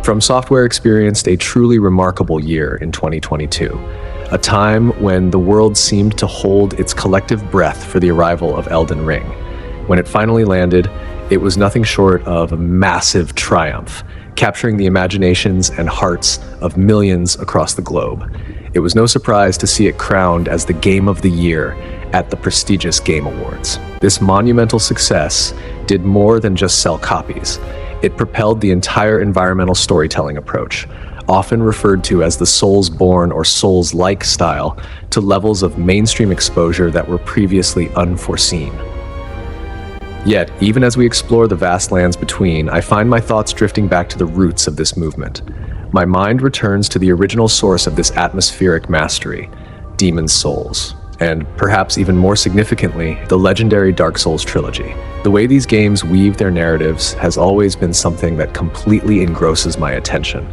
FromSoftware experienced a truly remarkable year in 2022, a time when the world seemed to hold its collective breath for the arrival of Elden Ring. When it finally landed, it was nothing short of a massive triumph, capturing the imaginations and hearts of millions across the globe. It was no surprise to see it crowned as the Game of the Year at the prestigious Game Awards. This monumental success did more than just sell copies. It propelled the entire environmental storytelling approach, often referred to as the Souls-born or Souls-like style, to levels of mainstream exposure that were previously unforeseen. Yet, even as we explore the vast lands between, I find my thoughts drifting back to the roots of this movement. My mind returns to the original source of this atmospheric mastery, Demon's Souls, and perhaps even more significantly, the legendary Dark Souls trilogy. The way these games weave their narratives has always been something that completely engrosses my attention.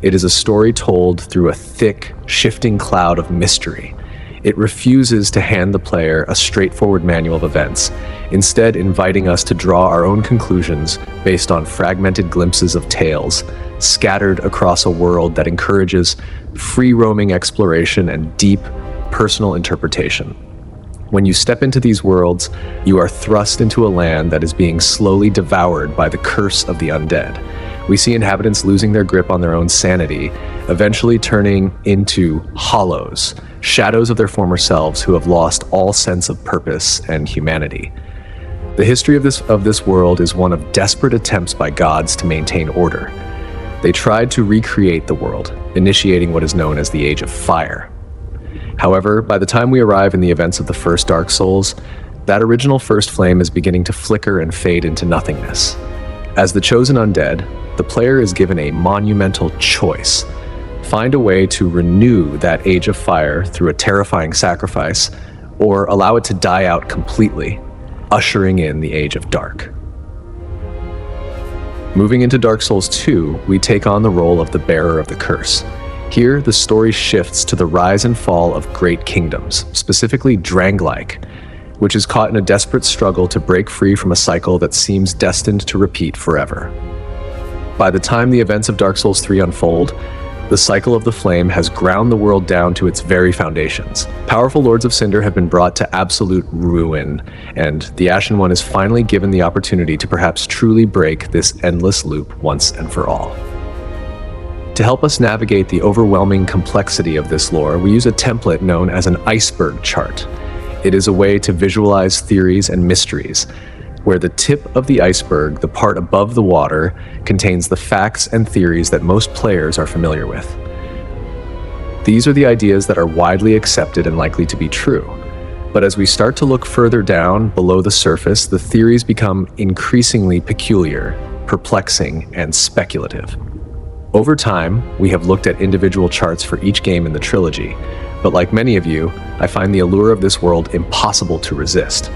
It is a story told through a thick, shifting cloud of mystery. It refuses to hand the player a straightforward manual of events, instead inviting us to draw our own conclusions based on fragmented glimpses of tales, scattered across a world that encourages free-roaming exploration and deep, personal interpretation. When you step into these worlds, you are thrust into a land that is being slowly devoured by the curse of the undead. We see inhabitants losing their grip on their own sanity, eventually turning into hollows, shadows of their former selves who have lost all sense of purpose and humanity. The history of this world is one of desperate attempts by gods to maintain order. They tried to recreate the world, initiating what is known as the Age of Fire. However, by the time we arrive in the events of the first Dark Souls, that original first flame is beginning to flicker and fade into nothingness. As the chosen undead, the player is given a monumental choice. Find a way to renew that Age of Fire through a terrifying sacrifice, or allow it to die out completely, ushering in the Age of Dark. Moving into Dark Souls 2, we take on the role of the bearer of the curse. Here, the story shifts to the rise and fall of great kingdoms, specifically Drangleic, which is caught in a desperate struggle to break free from a cycle that seems destined to repeat forever. By the time the events of Dark Souls 3 unfold, the cycle of the flame has ground the world down to its very foundations. Powerful Lords of Cinder have been brought to absolute ruin, and the Ashen One is finally given the opportunity to perhaps truly break this endless loop once and for all. To help us navigate the overwhelming complexity of this lore, we use a template known as an iceberg chart. It is a way to visualize theories and mysteries, where the tip of the iceberg, the part above the water, contains the facts and theories that most players are familiar with. These are the ideas that are widely accepted and likely to be true. But as we start to look further down below the surface, the theories become increasingly peculiar, perplexing, and speculative. Over time, we have looked at individual charts for each game in the trilogy, but like many of you, I find the allure of this world impossible to resist.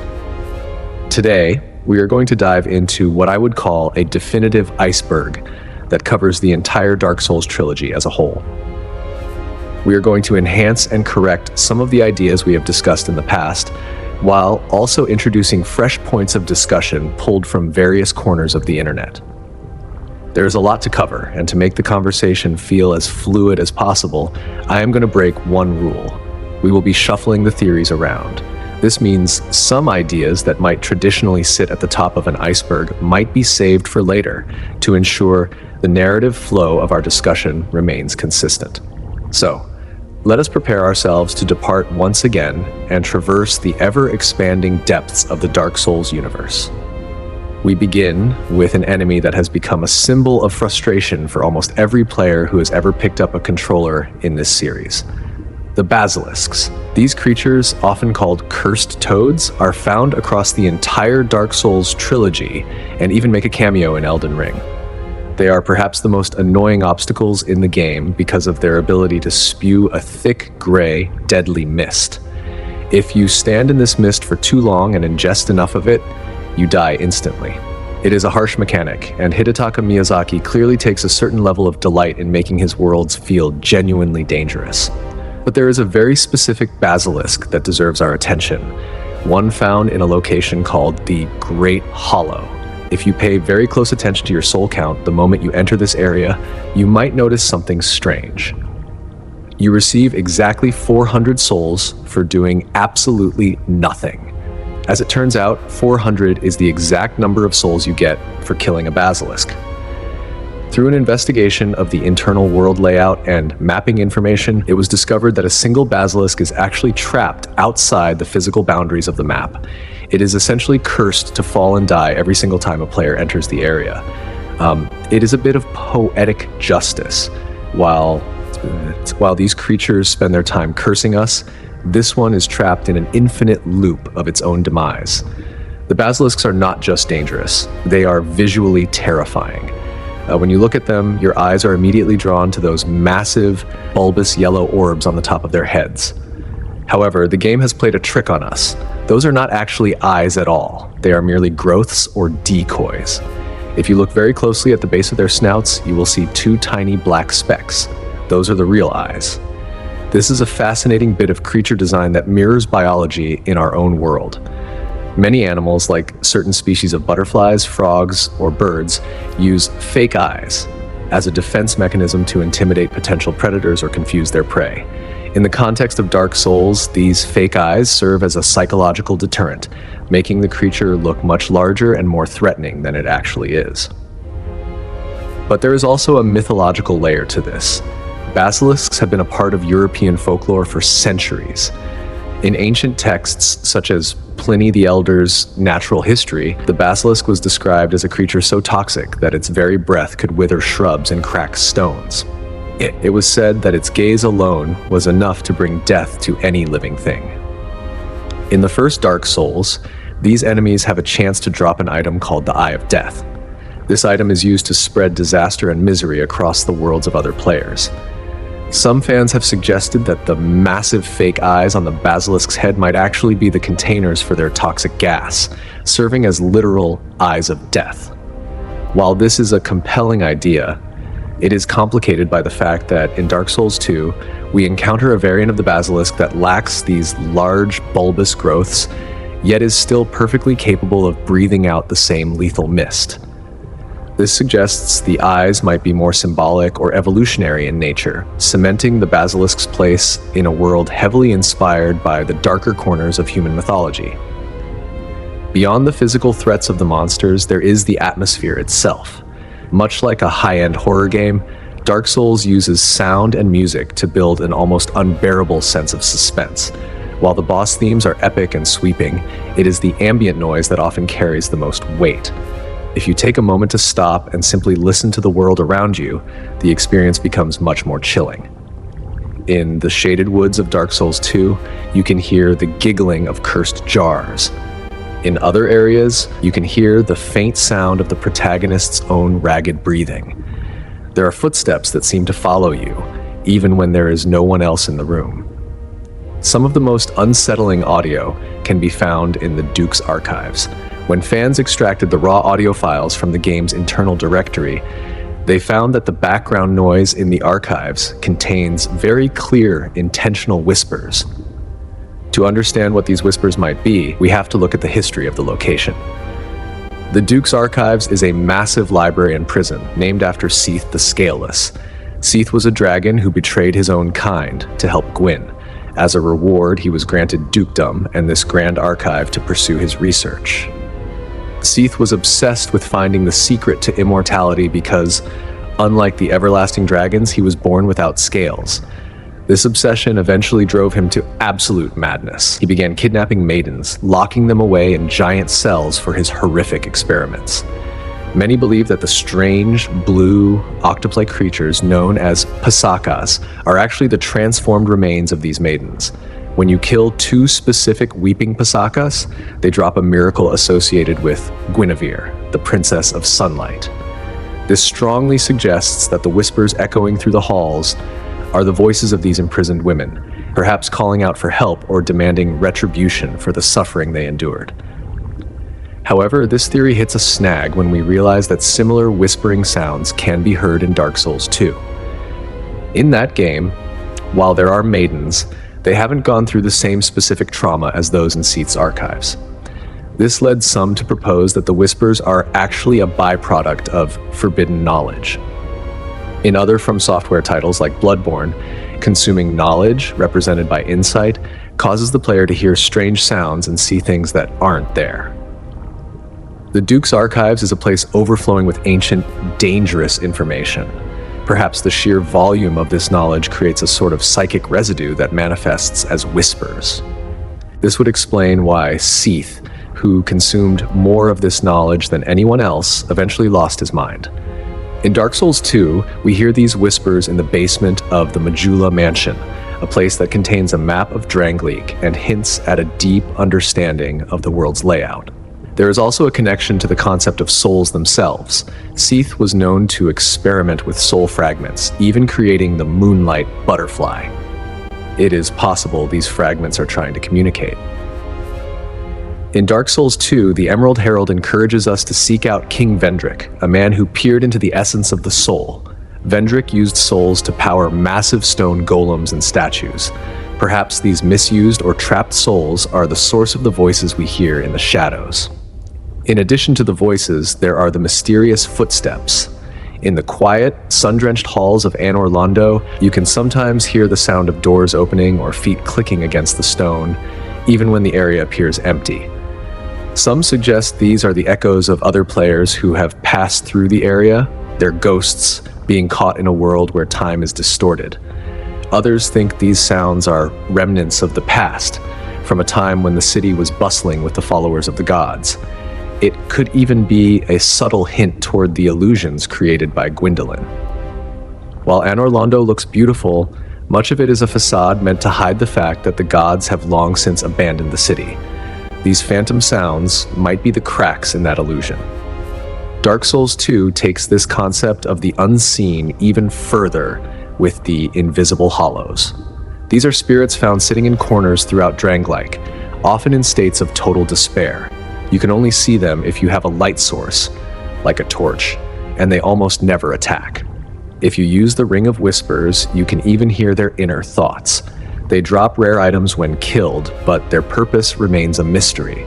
Today, we are going to dive into what I would call a definitive iceberg that covers the entire Dark Souls trilogy as a whole. We are going to enhance and correct some of the ideas we have discussed in the past, while also introducing fresh points of discussion pulled from various corners of the internet. There is a lot to cover, and to make the conversation feel as fluid as possible, I am going to break one rule. We will be shuffling the theories around. This means some ideas that might traditionally sit at the top of an iceberg might be saved for later to ensure the narrative flow of our discussion remains consistent. So, let us prepare ourselves to depart once again and traverse the ever-expanding depths of the Dark Souls universe. We begin with an enemy that has become a symbol of frustration for almost every player who has ever picked up a controller in this series. The basilisks. These creatures, often called cursed toads, are found across the entire Dark Souls trilogy and even make a cameo in Elden Ring. They are perhaps the most annoying obstacles in the game because of their ability to spew a thick, gray, deadly mist. If you stand in this mist for too long and ingest enough of it, you die instantly. It is a harsh mechanic, and Hidetaka Miyazaki clearly takes a certain level of delight in making his worlds feel genuinely dangerous. But there is a very specific basilisk that deserves our attention, one found in a location called the Great Hollow, If you pay very close attention to your soul count the moment you enter this area, you might notice something strange. You receive exactly 400 souls for doing absolutely nothing. As it turns out, 400 is the exact number of souls you get for killing a basilisk. Through an investigation of the internal world layout and mapping information, it was discovered that a single basilisk is actually trapped outside the physical boundaries of the map. It is essentially cursed to fall and die every single time a player enters the area. It is a bit of poetic justice. While these creatures spend their time cursing us, this one is trapped in an infinite loop of its own demise. The basilisks are not just dangerous, they are visually terrifying. When you look at them, your eyes are immediately drawn to those massive, bulbous yellow orbs on the top of their heads. However, the game has played a trick on us. Those are not actually eyes at all. They are merely growths or decoys. If you look very closely at the base of their snouts, you will see two tiny black specks. Those are the real eyes. This is a fascinating bit of creature design that mirrors biology in our own world. Many animals, like certain species of butterflies, frogs, or birds, use fake eyes as a defense mechanism to intimidate potential predators or confuse their prey. In the context of Dark Souls, these fake eyes serve as a psychological deterrent, making the creature look much larger and more threatening than it actually is. But there is also a mythological layer to this. Basilisks have been a part of European folklore for centuries. In ancient texts, such as Pliny the Elder's Natural History, the basilisk was described as a creature so toxic that its very breath could wither shrubs and crack stones. It was said that its gaze alone was enough to bring death to any living thing. In the first Dark Souls, these enemies have a chance to drop an item called the Eye of Death. This item is used to spread disaster and misery across the worlds of other players. Some fans have suggested that the massive fake eyes on the basilisk's head might actually be the containers for their toxic gas, serving as literal eyes of death. While this is a compelling idea, it is complicated by the fact that in Dark Souls 2, we encounter a variant of the basilisk that lacks these large, bulbous growths, yet is still perfectly capable of breathing out the same lethal mist. This suggests the eyes might be more symbolic or evolutionary in nature, cementing the basilisk's place in a world heavily inspired by the darker corners of human mythology. Beyond the physical threats of the monsters, there is the atmosphere itself. Much like a high-end horror game, Dark Souls uses sound and music to build an almost unbearable sense of suspense. While the boss themes are epic and sweeping, it is the ambient noise that often carries the most weight. If you take a moment to stop and simply listen to the world around you, the experience becomes much more chilling. In the shaded woods of Dark Souls 2, you can hear the giggling of cursed jars. In other areas, you can hear the faint sound of the protagonist's own ragged breathing. There are footsteps that seem to follow you, even when there is no one else in the room. Some of the most unsettling audio can be found in the Duke's archives. When fans extracted the raw audio files from the game's internal directory, they found that the background noise in the archives contains very clear, intentional whispers. To understand what these whispers might be, we have to look at the history of the location. The Duke's Archives is a massive library and prison named after Seath the Scaleless. Seath was a dragon who betrayed his own kind to help Gwyn. As a reward, he was granted dukedom and this grand archive to pursue his research. Seath was obsessed with finding the secret to immortality because, unlike the everlasting dragons, he was born without scales. This obsession eventually drove him to absolute madness. He began kidnapping maidens, locking them away in giant cells for his horrific experiments. Many believe that the strange, blue, octopus-like creatures known as Pasakas are actually the transformed remains of these maidens. When you kill two specific weeping Pasakas, they drop a miracle associated with Guinevere, the Princess of Sunlight. This strongly suggests that the whispers echoing through the halls are the voices of these imprisoned women, perhaps calling out for help or demanding retribution for the suffering they endured. However, this theory hits a snag when we realize that similar whispering sounds can be heard in Dark Souls 2. In that game, while there are maidens, they haven't gone through the same specific trauma as those in Seath's archives. This led some to propose that the whispers are actually a byproduct of forbidden knowledge. In other FromSoftware titles like Bloodborne, consuming knowledge, represented by insight, causes the player to hear strange sounds and see things that aren't there. The Duke's Archives is a place overflowing with ancient, dangerous information. Perhaps the sheer volume of this knowledge creates a sort of psychic residue that manifests as whispers. This would explain why Seath, who consumed more of this knowledge than anyone else, eventually lost his mind. In Dark Souls 2, we hear these whispers in the basement of the Majula Mansion, a place that contains a map of Drangleic and hints at a deep understanding of the world's layout. There is also a connection to the concept of souls themselves. Seath was known to experiment with soul fragments, even creating the Moonlight Butterfly. It is possible these fragments are trying to communicate. In Dark Souls 2, the Emerald Herald encourages us to seek out King Vendrick, a man who peered into the essence of the soul. Vendrick used souls to power massive stone golems and statues. Perhaps these misused or trapped souls are the source of the voices we hear in the shadows. In addition to the voices, there are the mysterious footsteps. In the quiet, sun-drenched halls of Anor Londo, you can sometimes hear the sound of doors opening or feet clicking against the stone, even when the area appears empty. Some suggest these are the echoes of other players who have passed through the area, their ghosts being caught in a world where time is distorted. Others think these sounds are remnants of the past, from a time when the city was bustling with the followers of the gods. It could even be a subtle hint toward the illusions created by Gwyndolin. While Anor Londo looks beautiful, much of it is a facade meant to hide the fact that the gods have long since abandoned the city. These phantom sounds might be the cracks in that illusion. Dark Souls 2 takes this concept of the unseen even further with the invisible hollows. These are spirits found sitting in corners throughout Drangleic, often in states of total despair. You can only see them if you have a light source, like a torch, and they almost never attack. If you use the Ring of Whispers, you can even hear their inner thoughts. They drop rare items when killed, but their purpose remains a mystery.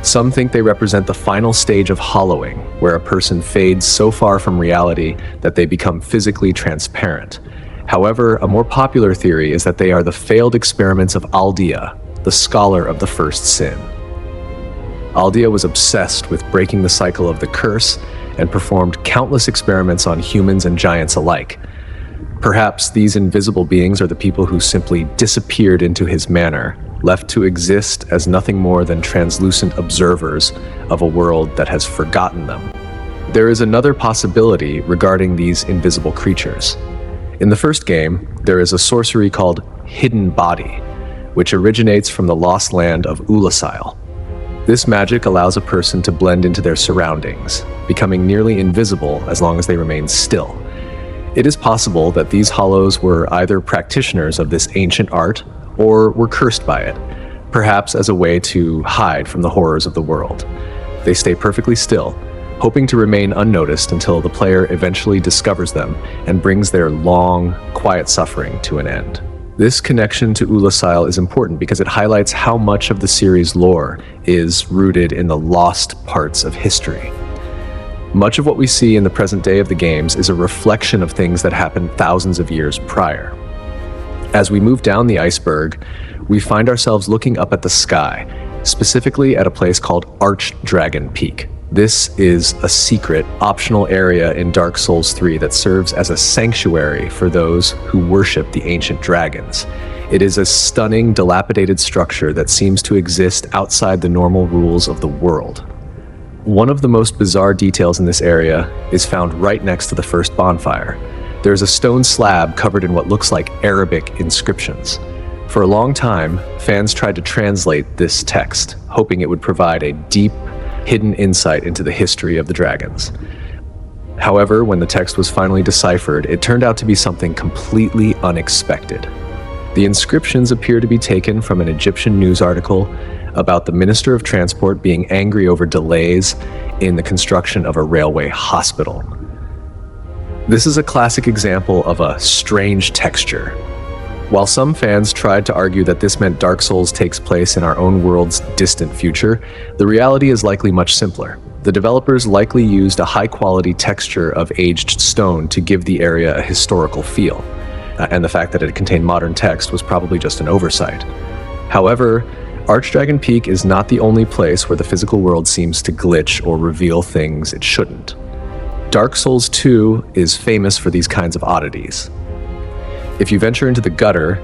Some think they represent the final stage of hollowing, where a person fades so far from reality that they become physically transparent. However, a more popular theory is that they are the failed experiments of Aldea, the scholar of the first sin. Aldea was obsessed with breaking the cycle of the curse and performed countless experiments on humans and giants alike. Perhaps these invisible beings are the people who simply disappeared into his manor, left to exist as nothing more than translucent observers of a world that has forgotten them. There is another possibility regarding these invisible creatures. In the first game, there is a sorcery called Hidden Body, which originates from the lost land of Ulasile. This magic allows a person to blend into their surroundings, becoming nearly invisible as long as they remain still. It is possible that these hollows were either practitioners of this ancient art or were cursed by it, perhaps as a way to hide from the horrors of the world. They stay perfectly still, hoping to remain unnoticed until the player eventually discovers them and brings their long, quiet suffering to an end. This connection to Ulasile is important because it highlights how much of the series' lore is rooted in the lost parts of history. Much of what we see in the present day of the games is a reflection of things that happened thousands of years prior. As we move down the Iceberg, we find ourselves looking up at the sky, specifically at a place called Archdragon Peak. This is a secret, optional area in Dark Souls 3 that serves as a sanctuary for those who worship the ancient dragons. It is a stunning, dilapidated structure that seems to exist outside the normal rules of the world. One of the most bizarre details in this area is found right next to the first bonfire. There is a stone slab covered in what looks like Arabic inscriptions. For a long time, fans tried to translate this text, hoping it would provide a deep, hidden insight into the history of the dragons. However, when the text was finally deciphered, it turned out to be something completely unexpected. The inscriptions appear to be taken from an Egyptian news article about the Minister of Transport being angry over delays in the construction of a railway hospital. This is a classic example of a strange texture. While some fans tried to argue that this meant Dark Souls takes place in our own world's distant future, the reality is likely much simpler. The developers likely used a high-quality texture of aged stone to give the area a historical feel, and the fact that it contained modern text was probably just an oversight. However, Archdragon Peak is not the only place where the physical world seems to glitch or reveal things it shouldn't. Dark Souls 2 is famous for these kinds of oddities. If you venture into the gutter,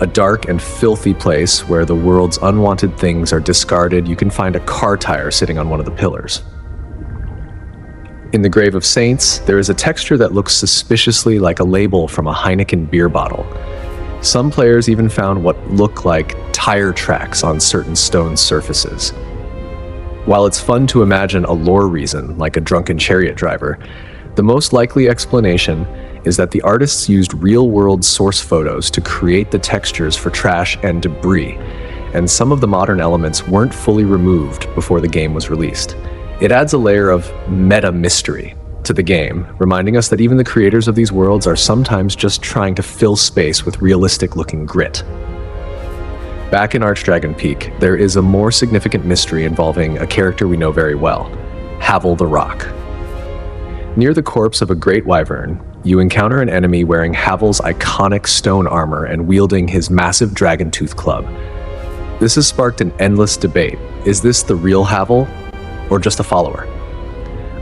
a dark and filthy place where the world's unwanted things are discarded, you can find a car tire sitting on one of the pillars. In the Grave of Saints, there is a texture that looks suspiciously like a label from a Heineken beer bottle. Some players even found what look like tire tracks on certain stone surfaces. While it's fun to imagine a lore reason, like a drunken chariot driver, the most likely explanation is that the artists used real-world source photos to create the textures for trash and debris, and some of the modern elements weren't fully removed before the game was released. It adds a layer of meta-mystery to the game, reminding us that even the creators of these worlds are sometimes just trying to fill space with realistic-looking grit. Back in Archdragon Peak, there is a more significant mystery involving a character we know very well, Havel the Rock. Near the corpse of a great wyvern, you encounter an enemy wearing Havel's iconic stone armor and wielding his massive dragon-tooth club. This has sparked an endless debate. Is this the real Havel, or just a follower?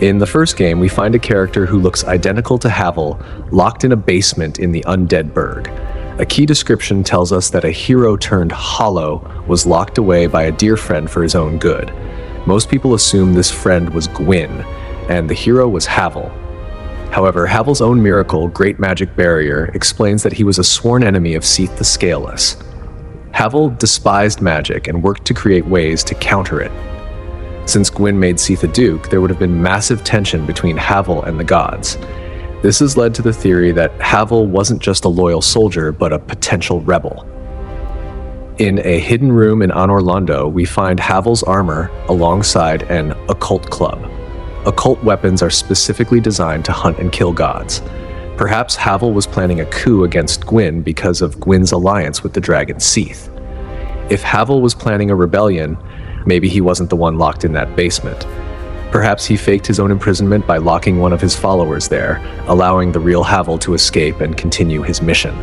In the first game, we find a character who looks identical to Havel, locked in a basement in the Undead Berg. A key description tells us that a hero turned hollow was locked away by a dear friend for his own good. Most people assume this friend was Gwyn, and the hero was Havel. However, Havel's own miracle, Great Magic Barrier, explains that he was a sworn enemy of Seath the Scaleless. Havel despised magic and worked to create ways to counter it. Since Gwyn made Seath a duke, there would have been massive tension between Havel and the gods. This has led to the theory that Havel wasn't just a loyal soldier, but a potential rebel. In a hidden room in Anor Londo, we find Havel's armor alongside an occult club. Occult weapons are specifically designed to hunt and kill gods. Perhaps Havel was planning a coup against Gwyn because of Gwyn's alliance with the dragon Seath. If Havel was planning a rebellion, maybe he wasn't the one locked in that basement. Perhaps he faked his own imprisonment by locking one of his followers there, allowing the real Havel to escape and continue his mission.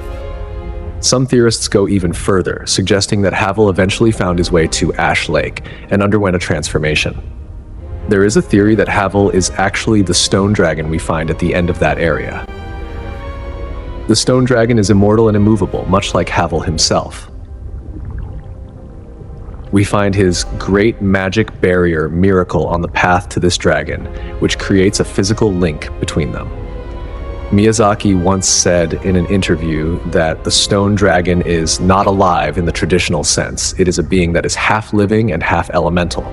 Some theorists go even further, suggesting that Havel eventually found his way to Ash Lake and underwent a transformation. There is a theory that Havel is actually the stone dragon we find at the end of that area. The stone dragon is immortal and immovable, much like Havel himself. We find his Great Magic Barrier miracle on the path to this dragon, which creates a physical link between them. Miyazaki once said in an interview that the stone dragon is not alive in the traditional sense. It is a being that is half living and half elemental.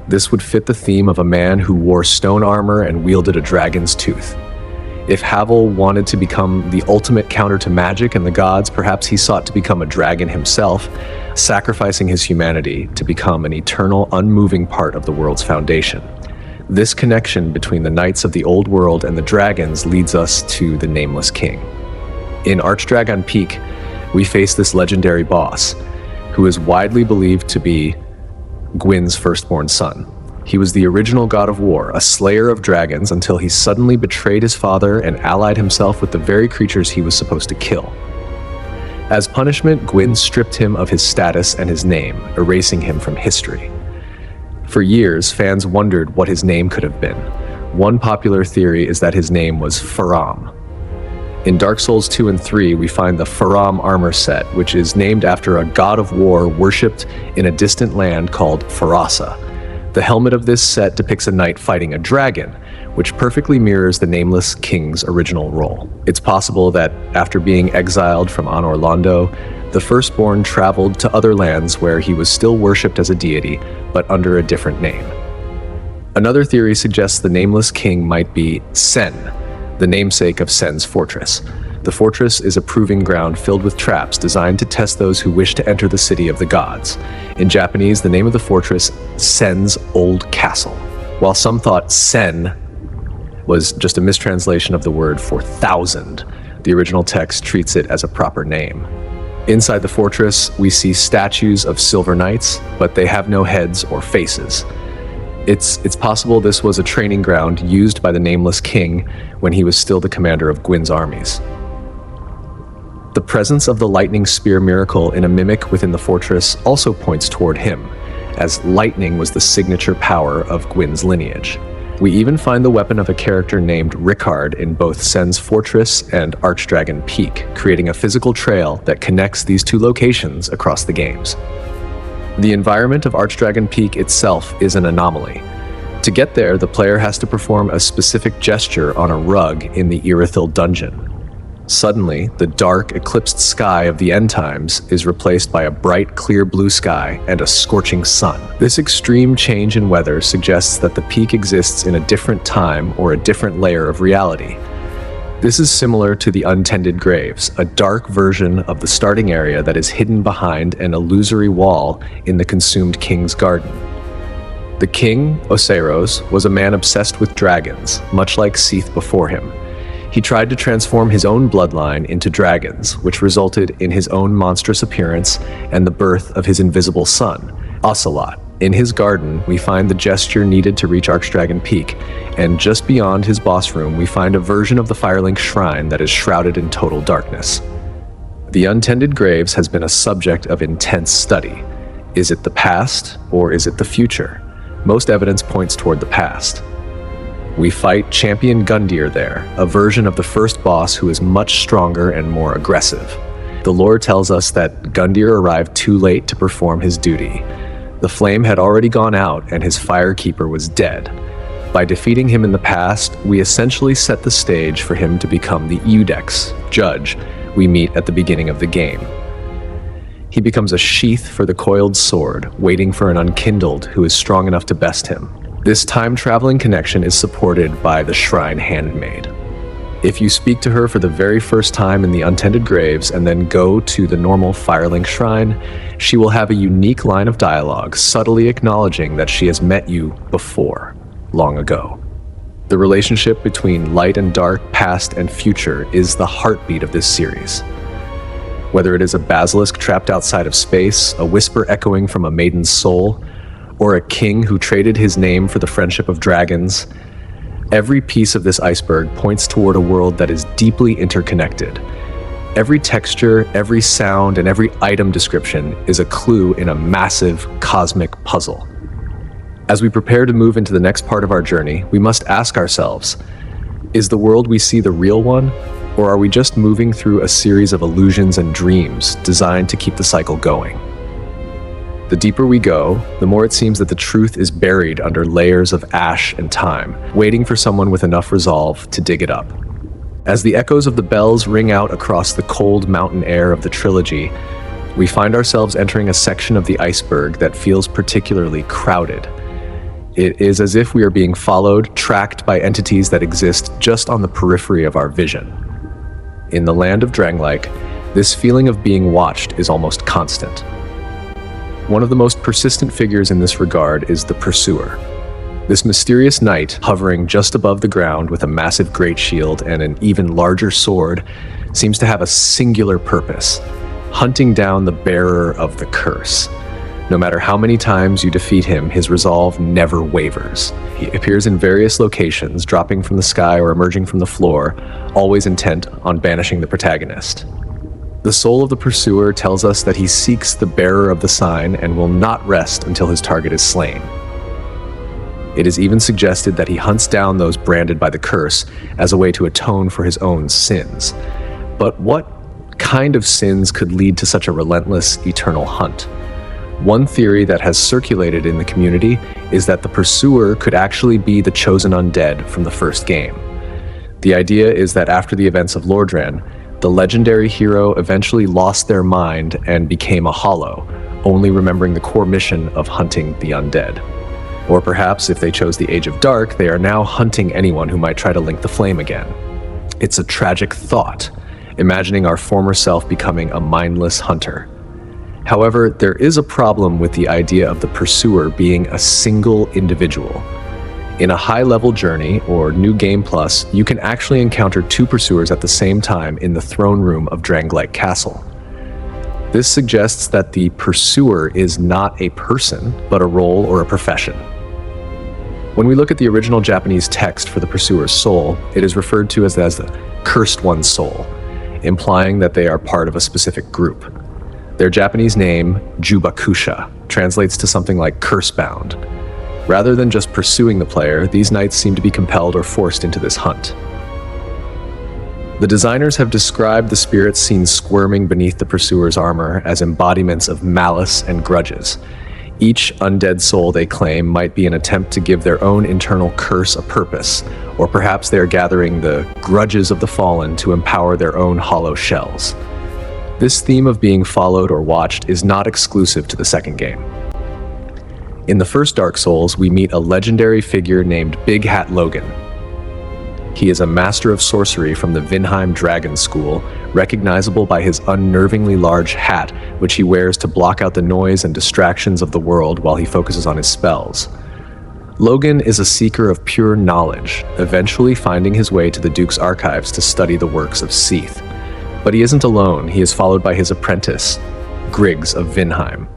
This would fit the theme of a man who wore stone armor and wielded a dragon's tooth. If Havel wanted to become the ultimate counter to magic and the gods, perhaps he sought to become a dragon himself, sacrificing his humanity to become an eternal, unmoving part of the world's foundation. This connection between the knights of the old world and the dragons leads us to the Nameless King. In Archdragon Peak, we face this legendary boss, who is widely believed to be Gwyn's firstborn son. He was the original god of war, a slayer of dragons, until he suddenly betrayed his father and allied himself with the very creatures he was supposed to kill. As punishment, Gwyn stripped him of his status and his name, erasing him from history. For years, fans wondered what his name could have been. One popular theory is that his name was Faram. In Dark Souls 2 and 3, we find the Faram armor set, which is named after a god of war worshipped in a distant land called Farasa. The helmet of this set depicts a knight fighting a dragon, which perfectly mirrors the Nameless King's original role. It's possible that after being exiled from Anor Londo, the firstborn traveled to other lands where he was still worshipped as a deity, but under a different name. Another theory suggests the Nameless King might be Sen, the namesake of Sen's fortress. The fortress is a proving ground filled with traps designed to test those who wish to enter the city of the gods. In Japanese, the name of the fortress, Sen's Old Castle. While some thought Sen was just a mistranslation of the word for thousand, The original text treats it as a proper name. Inside the fortress, we see statues of silver knights, but they have no heads or faces. It's possible this was a training ground used by the nameless king when he was still the commander of Gwyn's armies. The presence of the lightning spear miracle in a mimic within the fortress also points toward him, as lightning was the signature power of Gwyn's lineage. We even find the weapon of a character named Rickard in both Sen's Fortress and Archdragon Peak, creating a physical trail that connects these two locations across the games. The environment of Archdragon Peak itself is an anomaly. To get there, the player has to perform a specific gesture on a rug in the Irithyll dungeon. Suddenly, the dark, eclipsed sky of the end times is replaced by a bright, clear blue sky and a scorching sun. This extreme change in weather suggests that the peak exists in a different time or a different layer of reality. This is similar to the Untended Graves, a dark version of the starting area that is hidden behind an illusory wall in the consumed king's garden. The king, Oseros, was a man obsessed with dragons, much like Seath before him. He tried to transform his own bloodline into dragons, which resulted in his own monstrous appearance and the birth of his invisible son, Ocelot. In his garden, we find the gesture needed to reach Archdragon Peak, and just beyond his boss room, we find a version of the Firelink Shrine that is shrouded in total darkness. The Untended Graves has been a subject of intense study. Is it the past, or is it the future? Most evidence points toward the past. We fight Champion Gundyr there, a version of the first boss who is much stronger and more aggressive. The lore tells us that Gundyr arrived too late to perform his duty. The flame had already gone out and his firekeeper was dead. By defeating him in the past, we essentially set the stage for him to become the Iudex, judge, we meet at the beginning of the game. He becomes a sheath for the coiled sword, waiting for an unkindled who is strong enough to best him. This time-traveling connection is supported by the Shrine Handmaid. If you speak to her for the very first time in the Untended Graves and then go to the normal Firelink Shrine, she will have a unique line of dialogue, subtly acknowledging that she has met you before, long ago. The relationship between light and dark, past and future is the heartbeat of this series. Whether it is a basilisk trapped outside of space, a whisper echoing from a maiden's soul, or a king who traded his name for the friendship of dragons, every piece of this iceberg points toward a world that is deeply interconnected. Every texture, every sound, and every item description is a clue in a massive cosmic puzzle. As we prepare to move into the next part of our journey, we must ask ourselves, is the world we see the real one, or are we just moving through a series of illusions and dreams designed to keep the cycle going? The deeper we go, the more it seems that the truth is buried under layers of ash and time, waiting for someone with enough resolve to dig it up. As the echoes of the bells ring out across the cold mountain air of the trilogy, we find ourselves entering a section of the iceberg that feels particularly crowded. It is as if we are being followed, tracked by entities that exist just on the periphery of our vision. In the land of Drangleic, this feeling of being watched is almost constant. One of the most persistent figures in this regard is the Pursuer. This mysterious knight, hovering just above the ground with a massive great shield and an even larger sword, seems to have a singular purpose: hunting down the bearer of the curse. No matter how many times you defeat him, his resolve never wavers. He appears in various locations, dropping from the sky or emerging from the floor, always intent on banishing the protagonist. The soul of the Pursuer tells us that he seeks the bearer of the sign and will not rest until his target is slain. It is even suggested that he hunts down those branded by the curse as a way to atone for his own sins. But what kind of sins could lead to such a relentless, eternal hunt? One theory that has circulated in the community is that the Pursuer could actually be the chosen undead from the first game. The idea is that after the events of Lordran, the legendary hero eventually lost their mind and became a hollow, only remembering the core mission of hunting the undead. Or perhaps, if they chose the Age of Dark, they are now hunting anyone who might try to link the flame again. It's a tragic thought, imagining our former self becoming a mindless hunter. However, there is a problem with the idea of the Pursuer being a single individual. In a high-level journey, or New Game Plus, you can actually encounter 2 pursuers at the same time in the throne room of Drangleic Castle. This suggests that the pursuer is not a person, but a role or a profession. When we look at the original Japanese text for the pursuer's soul, it is referred to as the cursed one's soul, implying that they are part of a specific group. Their Japanese name, Jubakusha, translates to something like curse-bound. Rather than just pursuing the player, these knights seem to be compelled or forced into this hunt. The designers have described the spirits seen squirming beneath the pursuer's armor as embodiments of malice and grudges. Each undead soul they claim might be an attempt to give their own internal curse a purpose, or perhaps they are gathering the grudges of the fallen to empower their own hollow shells. This theme of being followed or watched is not exclusive to the second game. In the first Dark Souls, we meet a legendary figure named Big Hat Logan. He is a master of sorcery from the Vinheim Dragon School, recognizable by his unnervingly large hat, which he wears to block out the noise and distractions of the world while he focuses on his spells. Logan is a seeker of pure knowledge, eventually finding his way to the Duke's archives to study the works of Seath. But he isn't alone. He is followed by his apprentice, Griggs of Vinheim.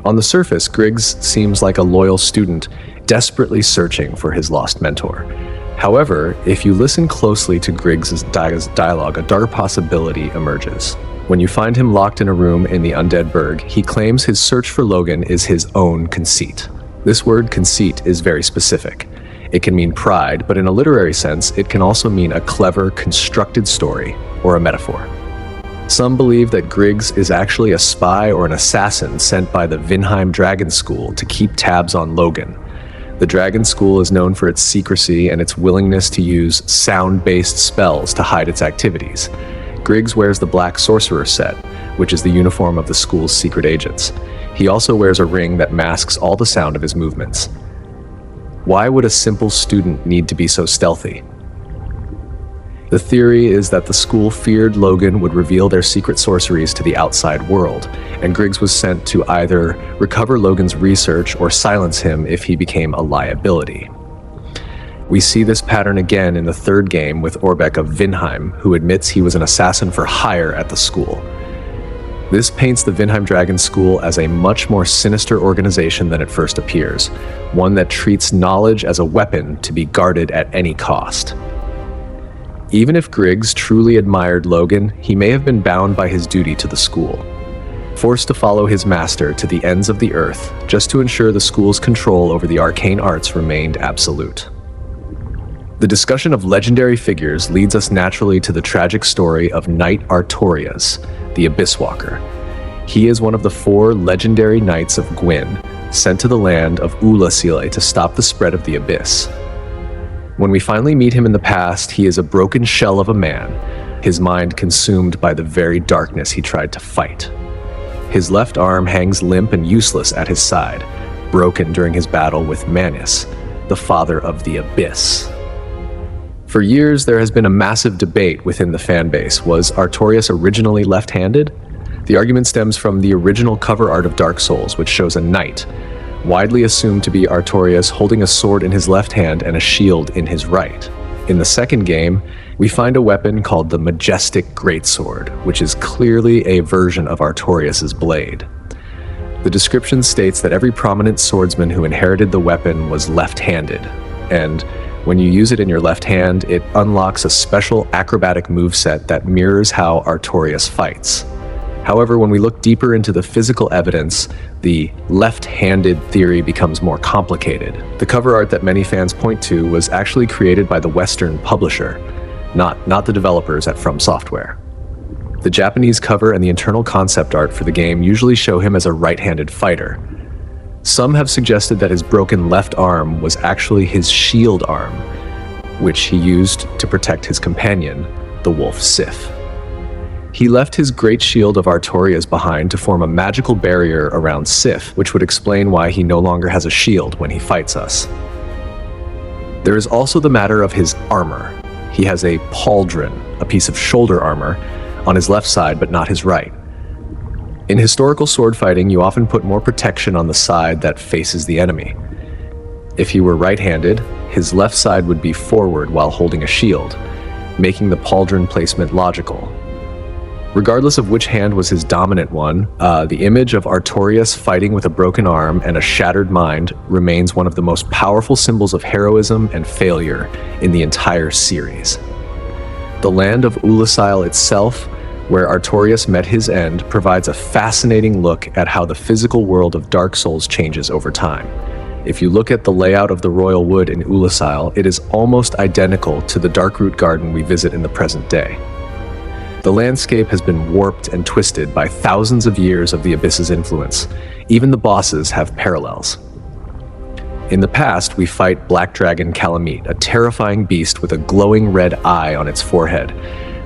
On the surface, Griggs seems like a loyal student, desperately searching for his lost mentor. However, if you listen closely to Griggs' dialogue, a dark possibility emerges. When you find him locked in a room in the Undead Burg, he claims his search for Logan is his own conceit. This word conceit is very specific. It can mean pride, but in a literary sense, it can also mean a clever, constructed story or a metaphor. Some believe that Griggs is actually a spy or an assassin sent by the Vinheim Dragon School to keep tabs on Logan. The Dragon School is known for its secrecy and its willingness to use sound-based spells to hide its activities. Griggs wears the Black Sorcerer set, which is the uniform of the school's secret agents. He also wears a ring that masks all the sound of his movements. Why would a simple student need to be so stealthy? The theory is that the school feared Logan would reveal their secret sorceries to the outside world, and Griggs was sent to either recover Logan's research or silence him if he became a liability. We see this pattern again in the third game with Orbeck of Vinheim, who admits he was an assassin for hire at the school. This paints the Vinheim Dragon School as a much more sinister organization than it first appears, one that treats knowledge as a weapon to be guarded at any cost. Even if Griggs truly admired Logan, he may have been bound by his duty to the school, forced to follow his master to the ends of the earth just to ensure the school's control over the arcane arts remained absolute. The discussion of legendary figures leads us naturally to the tragic story of Knight Artorias, the Abyss Walker. He is one of the 4 legendary knights of Gwyn, sent to the land of Ulasile to stop the spread of the Abyss. When we finally meet him in the past, he is a broken shell of a man, his mind consumed by the very darkness he tried to fight. His left arm hangs limp and useless at his side, broken during his battle with Manus, the father of the Abyss. For years, there has been a massive debate within the fanbase. Was Artorias originally left-handed? The argument stems from the original cover art of Dark Souls, which shows a knight, widely assumed to be Artorias holding a sword in his left hand and a shield in his right. In the second game, we find a weapon called the Majestic Greatsword, which is clearly a version of Artorias' blade. The description states that every prominent swordsman who inherited the weapon was left-handed, and when you use it in your left hand, it unlocks a special acrobatic moveset that mirrors how Artorias fights. However, when we look deeper into the physical evidence, the left-handed theory becomes more complicated. The cover art that many fans point to was actually created by the Western publisher, not the developers at FromSoftware. The Japanese cover and the internal concept art for the game usually show him as a right-handed fighter. Some have suggested that his broken left arm was actually his shield arm, which he used to protect his companion, the wolf Sif. He left his great shield of Artorias behind to form a magical barrier around Sif, which would explain why he no longer has a shield when he fights us. There is also the matter of his armor. He has a pauldron, a piece of shoulder armor, on his left side but not his right. In historical sword fighting, you often put more protection on the side that faces the enemy. If he were right-handed, his left side would be forward while holding a shield, making the pauldron placement logical. Regardless of which hand was his dominant one, the image of Artorias fighting with a broken arm and a shattered mind remains one of the most powerful symbols of heroism and failure in the entire series. The land of Ulasil itself, where Artorias met his end, provides a fascinating look at how the physical world of Dark Souls changes over time. If you look at the layout of the Royal Wood in Ulasil, it is almost identical to the Darkroot Garden we visit in the present day. The landscape has been warped and twisted by thousands of years of the Abyss's influence. Even the bosses have parallels. In the past, we fight Black Dragon Calamite, a terrifying beast with a glowing red eye on its forehead.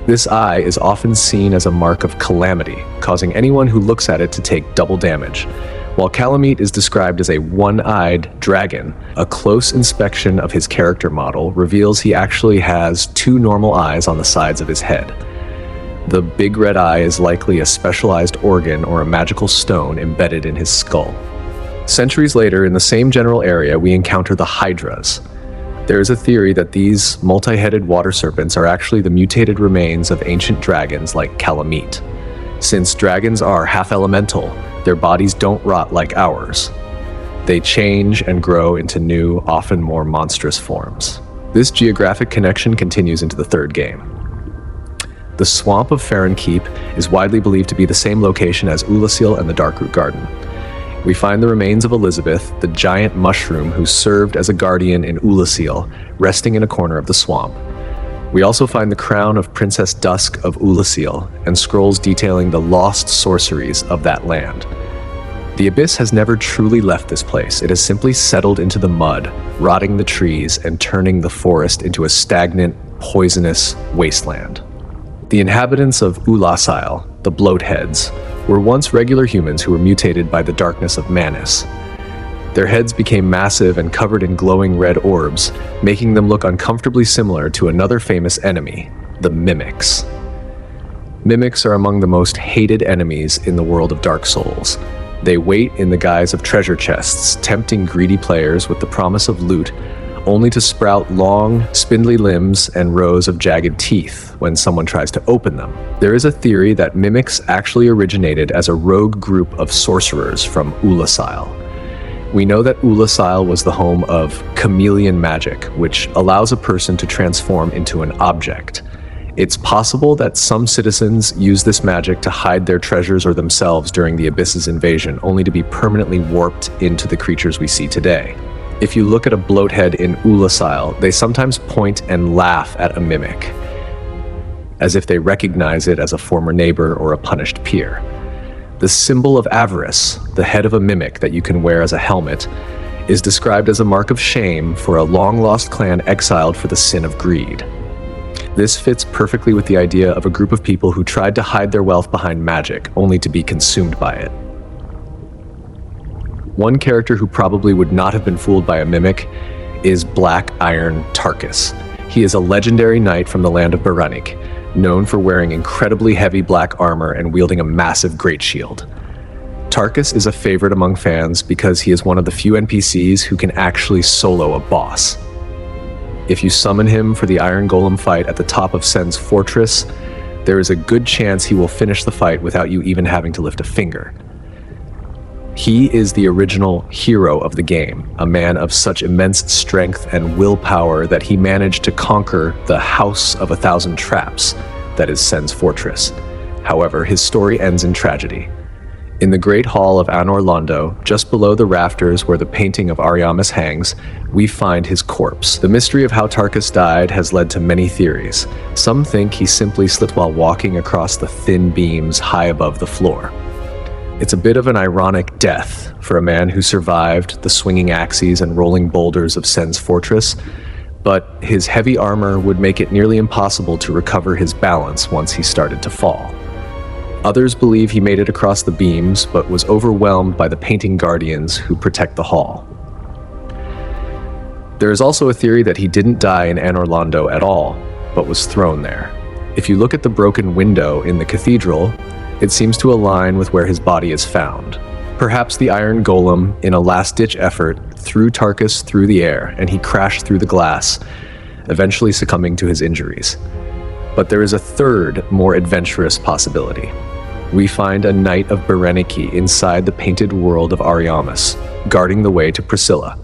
This eye is often seen as a mark of calamity, causing anyone who looks at it to take double damage. While Calamite is described as a one-eyed dragon, a close inspection of his character model reveals he actually has two normal eyes on the sides of his head. The big red eye is likely a specialized organ or a magical stone embedded in his skull. Centuries later, in the same general area, we encounter the Hydras. There is a theory that these multi-headed water serpents are actually the mutated remains of ancient dragons like Calamite. Since dragons are half-elemental, their bodies don't rot like ours. They change and grow into new, often more monstrous forms. This geographic connection continues into the third game. The swamp of Farron Keep is widely believed to be the same location as Ulasil and the Darkroot Garden. We find the remains of Elizabeth, the giant mushroom who served as a guardian in Ulasil, resting in a corner of the swamp. We also find the crown of Princess Dusk of Ulasil and scrolls detailing the lost sorceries of that land. The Abyss has never truly left this place. It has simply settled into the mud, rotting the trees and turning the forest into a stagnant, poisonous wasteland. The inhabitants of Ulasil, the Bloatheads, were once regular humans who were mutated by the darkness of Manus. Their heads became massive and covered in glowing red orbs, making them look uncomfortably similar to another famous enemy, the Mimics. Mimics are among the most hated enemies in the world of Dark Souls. They wait in the guise of treasure chests, tempting greedy players with the promise of loot, only to sprout long, spindly limbs and rows of jagged teeth when someone tries to open them. There is a theory that Mimics actually originated as a rogue group of sorcerers from Ulasil. We know that Ulasil was the home of chameleon magic, which allows a person to transform into an object. It's possible that some citizens use this magic to hide their treasures or themselves during the Abyss's invasion, only to be permanently warped into the creatures we see today. If you look at a bloathead in Ulasil, they sometimes point and laugh at a mimic, as if they recognize it as a former neighbor or a punished peer. The symbol of avarice, the head of a mimic that you can wear as a helmet, is described as a mark of shame for a long-lost clan exiled for the sin of greed. This fits perfectly with the idea of a group of people who tried to hide their wealth behind magic, only to be consumed by it. One character who probably would not have been fooled by a mimic is Black Iron Tarkus. He is a legendary knight from the land of Baranik, known for wearing incredibly heavy black armor and wielding a massive great shield. Tarkus is a favorite among fans because he is one of the few NPCs who can actually solo a boss. If you summon him for the Iron Golem fight at the top of Sen's fortress, there is a good chance he will finish the fight without you even having to lift a finger. He is the original hero of the game, a man of such immense strength and willpower that he managed to conquer the House of 1,000 Traps, that is Sen's fortress. However, his story ends in tragedy. In the Great Hall of Anor Londo, just below the rafters where the painting of Ariamis hangs, we find his corpse. The mystery of how Tarkus died has led to many theories. Some think he simply slipped while walking across the thin beams high above the floor. It's a bit of an ironic death for a man who survived the swinging axes and rolling boulders of Sen's fortress, but his heavy armor would make it nearly impossible to recover his balance once he started to fall. Others believe he made it across the beams, but was overwhelmed by the painting guardians who protect the hall. There is also a theory that he didn't die in Anor Londo at all, but was thrown there. If you look at the broken window in the cathedral, it seems to align with where his body is found. Perhaps the iron golem, in a last-ditch effort, threw Tarkus through the air and he crashed through the glass, eventually succumbing to his injuries. But there is a third, more adventurous possibility. We find a knight of Berenike inside the painted world of Ariamis, guarding the way to Priscilla.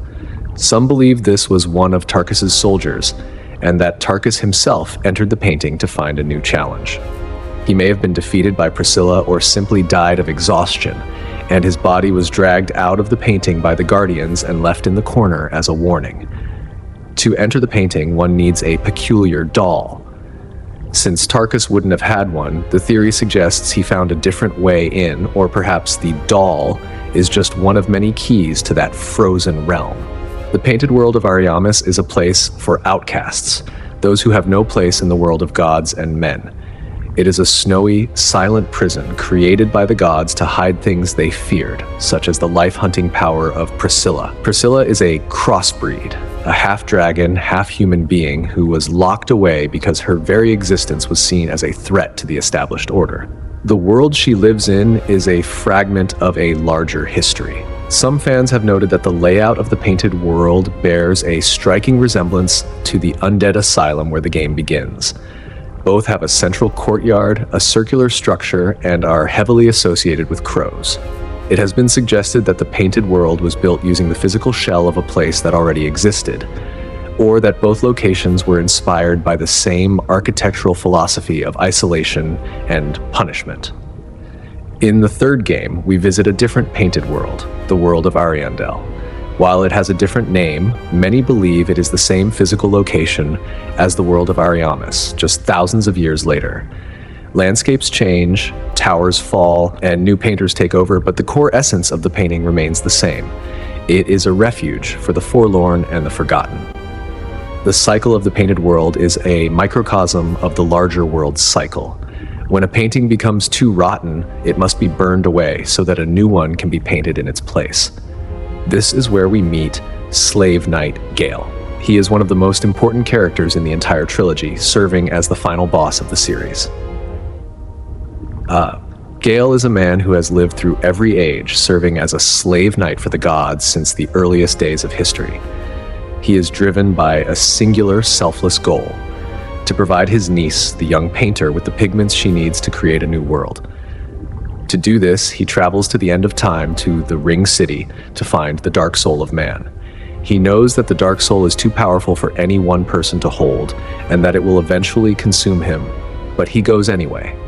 Some believe this was one of Tarkus's soldiers, and that Tarkus himself entered the painting to find a new challenge. He may have been defeated by Priscilla or simply died of exhaustion, and his body was dragged out of the painting by the Guardians and left in the corner as a warning. To enter the painting, one needs a peculiar doll. Since Tarkus wouldn't have had one, the theory suggests he found a different way in, or perhaps the doll is just one of many keys to that frozen realm. The painted world of Ariamis is a place for outcasts, those who have no place in the world of gods and men. It is a snowy, silent prison created by the gods to hide things they feared, such as the life-hunting power of Priscilla. Priscilla is a crossbreed, a half-dragon, half-human being who was locked away because her very existence was seen as a threat to the established order. The world she lives in is a fragment of a larger history. Some fans have noted that the layout of the painted world bears a striking resemblance to the undead asylum where the game begins. Both have a central courtyard, a circular structure, and are heavily associated with crows. It has been suggested that the painted world was built using the physical shell of a place that already existed, or that both locations were inspired by the same architectural philosophy of isolation and punishment. In the third game, we visit a different painted world, the world of Ariandel. While it has a different name, many believe it is the same physical location as the world of Ariamis, just thousands of years later. Landscapes change, towers fall, and new painters take over, but the core essence of the painting remains the same. It is a refuge for the forlorn and the forgotten. The cycle of the painted world is a microcosm of the larger world's cycle. When a painting becomes too rotten, it must be burned away so that a new one can be painted in its place. This is where we meet Slave Knight Gale. He is one of the most important characters in the entire trilogy, serving as the final boss of the series. Gale is a man who has lived through every age, serving as a slave knight for the gods since the earliest days of history. He is driven by a singular, selfless goal: to provide his niece, the young painter, with the pigments she needs to create a new world. To do this, he travels to the end of time to the Ring City to find the Dark Soul of Man. He knows that the Dark Soul is too powerful for any one person to hold, and that it will eventually consume him, but he goes anyway.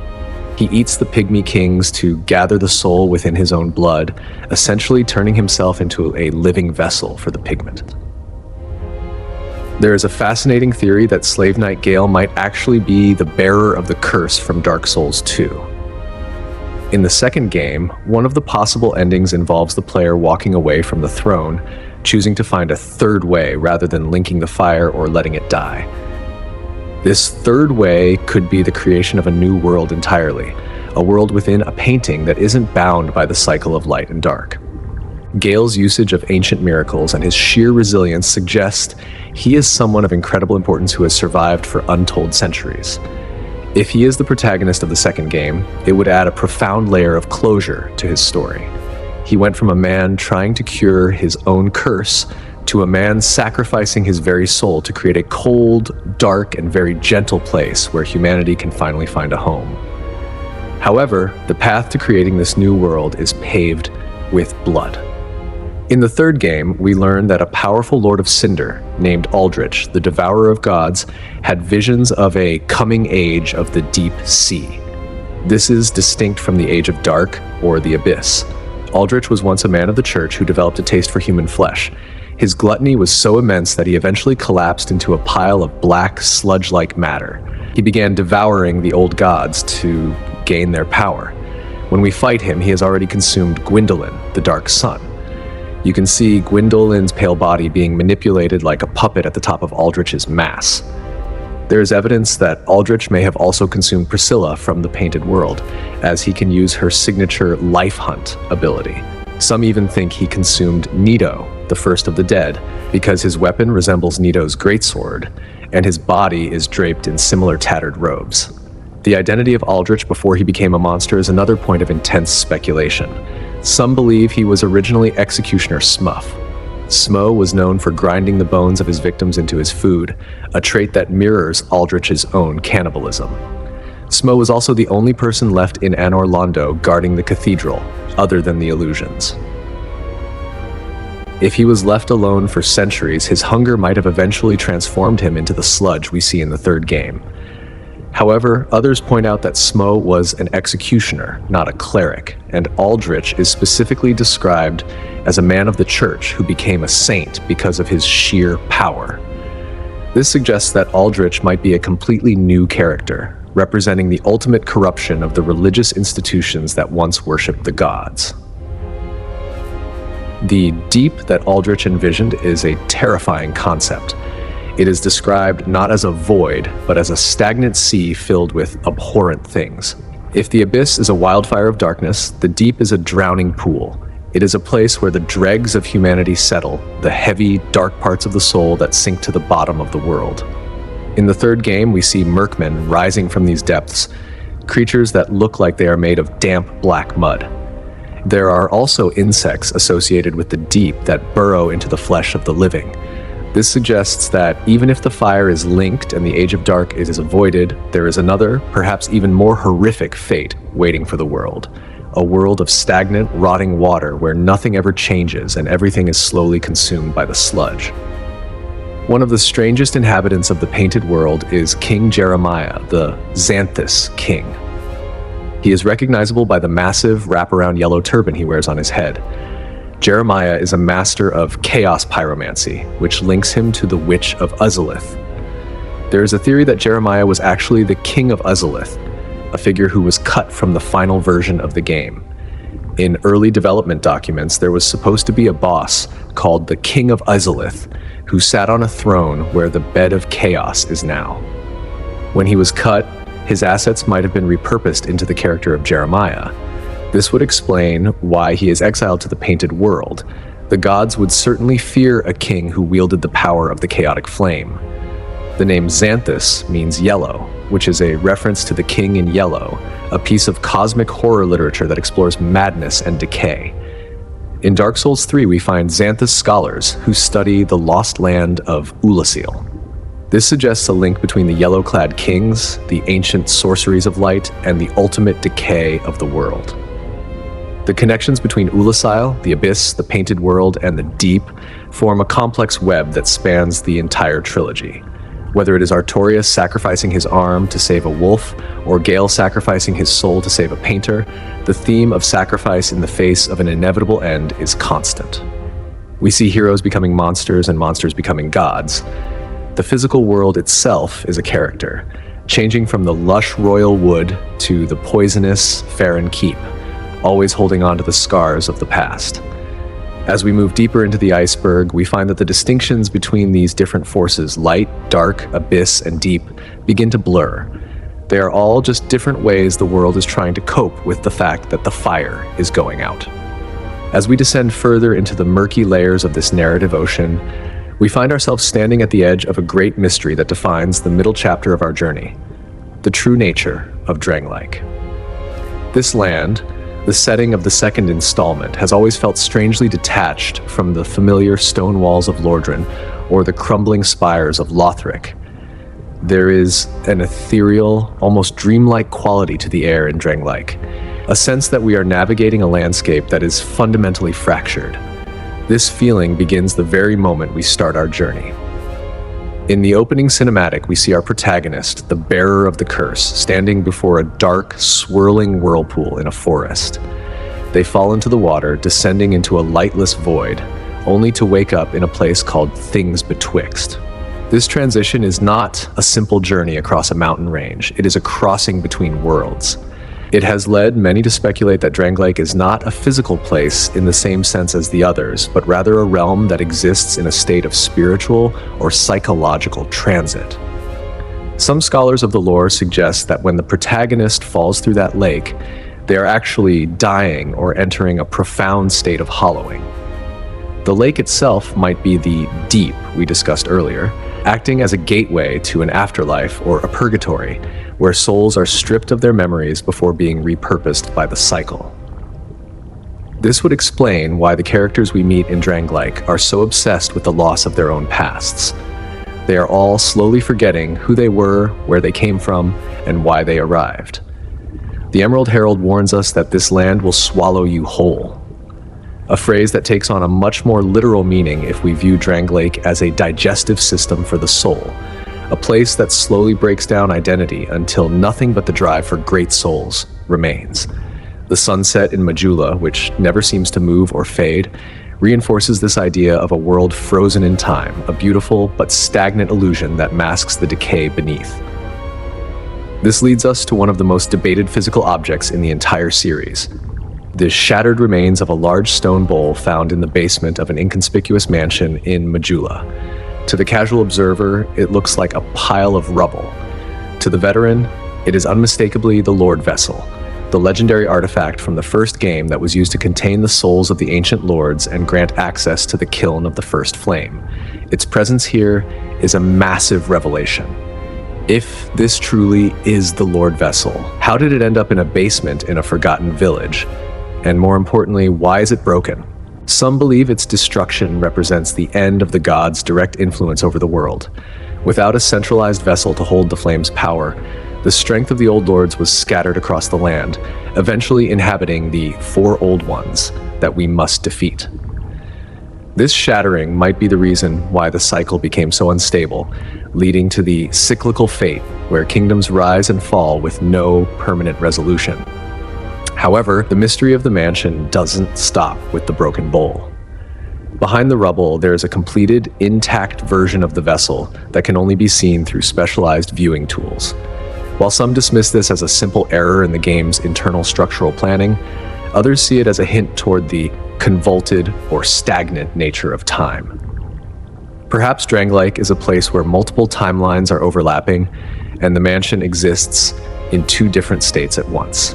He eats the Pygmy Kings to gather the soul within his own blood, essentially turning himself into a living vessel for the pigment. There is a fascinating theory that Slave Knight Gale might actually be the bearer of the curse from Dark Souls 2. In the second game, one of the possible endings involves the player walking away from the throne, choosing to find a third way rather than linking the fire or letting it die. This third way could be the creation of a new world entirely, a world within a painting that isn't bound by the cycle of light and dark. Gale's usage of ancient miracles and his sheer resilience suggest he is someone of incredible importance who has survived for untold centuries. If he is the protagonist of the second game, it would add a profound layer of closure to his story. He went from a man trying to cure his own curse to a man sacrificing his very soul to create a cold, dark, and very gentle place where humanity can finally find a home. However, the path to creating this new world is paved with blood. In the third game, we learn that a powerful Lord of Cinder, named Aldrich, the Devourer of Gods, had visions of a coming age of the Deep Sea. This is distinct from the Age of Dark, or the Abyss. Aldrich was once a man of the church who developed a taste for human flesh. His gluttony was so immense that he eventually collapsed into a pile of black, sludge-like matter. He began devouring the old gods to gain their power. When we fight him, he has already consumed Gwyndolin, the Dark Sun. You can see Gwyndolin's pale body being manipulated like a puppet at the top of Aldrich's mass. There is evidence that Aldrich may have also consumed Priscilla from the painted world, as he can use her signature Life Hunt ability. Some even think he consumed Nito, the first of the dead, because his weapon resembles Nito's greatsword, and his body is draped in similar tattered robes. The identity of Aldrich before he became a monster is another point of intense speculation. Some believe he was originally Executioner Smuff. Smo was known for grinding the bones of his victims into his food, a trait that mirrors Aldrich's own cannibalism. Smo was also the only person left in Anor Londo guarding the cathedral, other than the illusions. If he was left alone for centuries, his hunger might have eventually transformed him into the sludge we see in the third game. However, others point out that Smo was an executioner, not a cleric, and Aldrich is specifically described as a man of the church who became a saint because of his sheer power. This suggests that Aldrich might be a completely new character, representing the ultimate corruption of the religious institutions that once worshipped the gods. The deep that Aldrich envisioned is a terrifying concept. It is described not as a void, but as a stagnant sea filled with abhorrent things. If the abyss is a wildfire of darkness, the deep is a drowning pool. It is a place where the dregs of humanity settle, the heavy, dark parts of the soul that sink to the bottom of the world. In the third game, we see merkmen rising from these depths, creatures that look like they are made of damp black mud. There are also insects associated with the deep that burrow into the flesh of the living. This suggests that even if the fire is linked and the Age of Dark is avoided, there is another, perhaps even more horrific fate waiting for the world. A world of stagnant, rotting water where nothing ever changes and everything is slowly consumed by the sludge. One of the strangest inhabitants of the Painted World is King Jeremiah, the Xanthus King. He is recognizable by the massive wraparound yellow turban he wears on his head. Jeremiah is a master of chaos pyromancy, which links him to the Witch of Uzalith. There is a theory that Jeremiah was actually the King of Uzalith, a figure who was cut from the final version of the game. In early development documents, there was supposed to be a boss called the King of Uzalith, who sat on a throne where the bed of chaos is now. When he was cut, his assets might have been repurposed into the character of Jeremiah. This would explain why he is exiled to the Painted World. The gods would certainly fear a king who wielded the power of the chaotic flame. The name Xanthus means yellow, which is a reference to the King in Yellow, a piece of cosmic horror literature that explores madness and decay. In Dark Souls 3, we find Xanthus scholars who study the lost land of Ulasil. This suggests a link between the yellow-clad kings, the ancient sorceries of light, and the ultimate decay of the world. The connections between Ulasil, the Abyss, the Painted World, and the Deep form a complex web that spans the entire trilogy. Whether it is Artorias sacrificing his arm to save a wolf, or Gale sacrificing his soul to save a painter, the theme of sacrifice in the face of an inevitable end is constant. We see heroes becoming monsters and monsters becoming gods. The physical world itself is a character, changing from the lush royal wood to the poisonous Farron Keep, always holding on to the scars of the past. As we move deeper into the Iceberg, we find that the distinctions between these different forces, light, dark, abyss, and deep, begin to blur. They are all just different ways the world is trying to cope with the fact that the fire is going out. As we descend further into the murky layers of this narrative ocean, we find ourselves standing at the edge of a great mystery that defines the middle chapter of our journey, the true nature of Drangleic. This land, the setting of the second installment, has always felt strangely detached from the familiar stone walls of Lordran or the crumbling spires of Lothric. There is an ethereal, almost dreamlike quality to the air in Drangleic, a sense that we are navigating a landscape that is fundamentally fractured. This feeling begins the very moment we start our journey. In the opening cinematic, we see our protagonist, the bearer of the curse, standing before a dark, swirling whirlpool in a forest. They fall into the water, descending into a lightless void, only to wake up in a place called Things Betwixt. This transition is not a simple journey across a mountain range. It is a crossing between worlds. It has led many to speculate that Drangleic is not a physical place in the same sense as the others, but rather a realm that exists in a state of spiritual or psychological transit. Some scholars of the lore suggest that when the protagonist falls through that lake, they are actually dying or entering a profound state of hollowing. The lake itself might be the deep we discussed earlier, acting as a gateway to an afterlife or a purgatory, where souls are stripped of their memories before being repurposed by the cycle. This would explain why the characters we meet in Drangleic are so obsessed with the loss of their own pasts. They are all slowly forgetting who they were, where they came from, and why they arrived. The Emerald Herald warns us that this land will swallow you whole, a phrase that takes on a much more literal meaning if we view Drangleic as a digestive system for the soul, a place that slowly breaks down identity until nothing but the drive for great souls remains. The sunset in Majula, which never seems to move or fade, reinforces this idea of a world frozen in time, a beautiful but stagnant illusion that masks the decay beneath. This leads us to one of the most debated physical objects in the entire series: the shattered remains of a large stone bowl found in the basement of an inconspicuous mansion in Majula. To the casual observer, it looks like a pile of rubble. To the veteran, it is unmistakably the Lord Vessel, the legendary artifact from the first game that was used to contain the souls of the ancient lords and grant access to the kiln of the first flame. Its presence here is a massive revelation. If this truly is the Lord Vessel, how did it end up in a basement in a forgotten village? And more importantly, why is it broken? Some believe its destruction represents the end of the gods' direct influence over the world. Without a centralized vessel to hold the flame's power, the strength of the Old Lords was scattered across the land, eventually inhabiting the four Old Ones that we must defeat. This shattering might be the reason why the cycle became so unstable, leading to the cyclical fate where kingdoms rise and fall with no permanent resolution. However, the mystery of the mansion doesn't stop with the broken bowl. Behind the rubble, there is a completed, intact version of the vessel that can only be seen through specialized viewing tools. While some dismiss this as a simple error in the game's internal structural planning, others see it as a hint toward the convoluted or stagnant nature of time. Perhaps Drangleic is a place where multiple timelines are overlapping, and the mansion exists in two different states at once.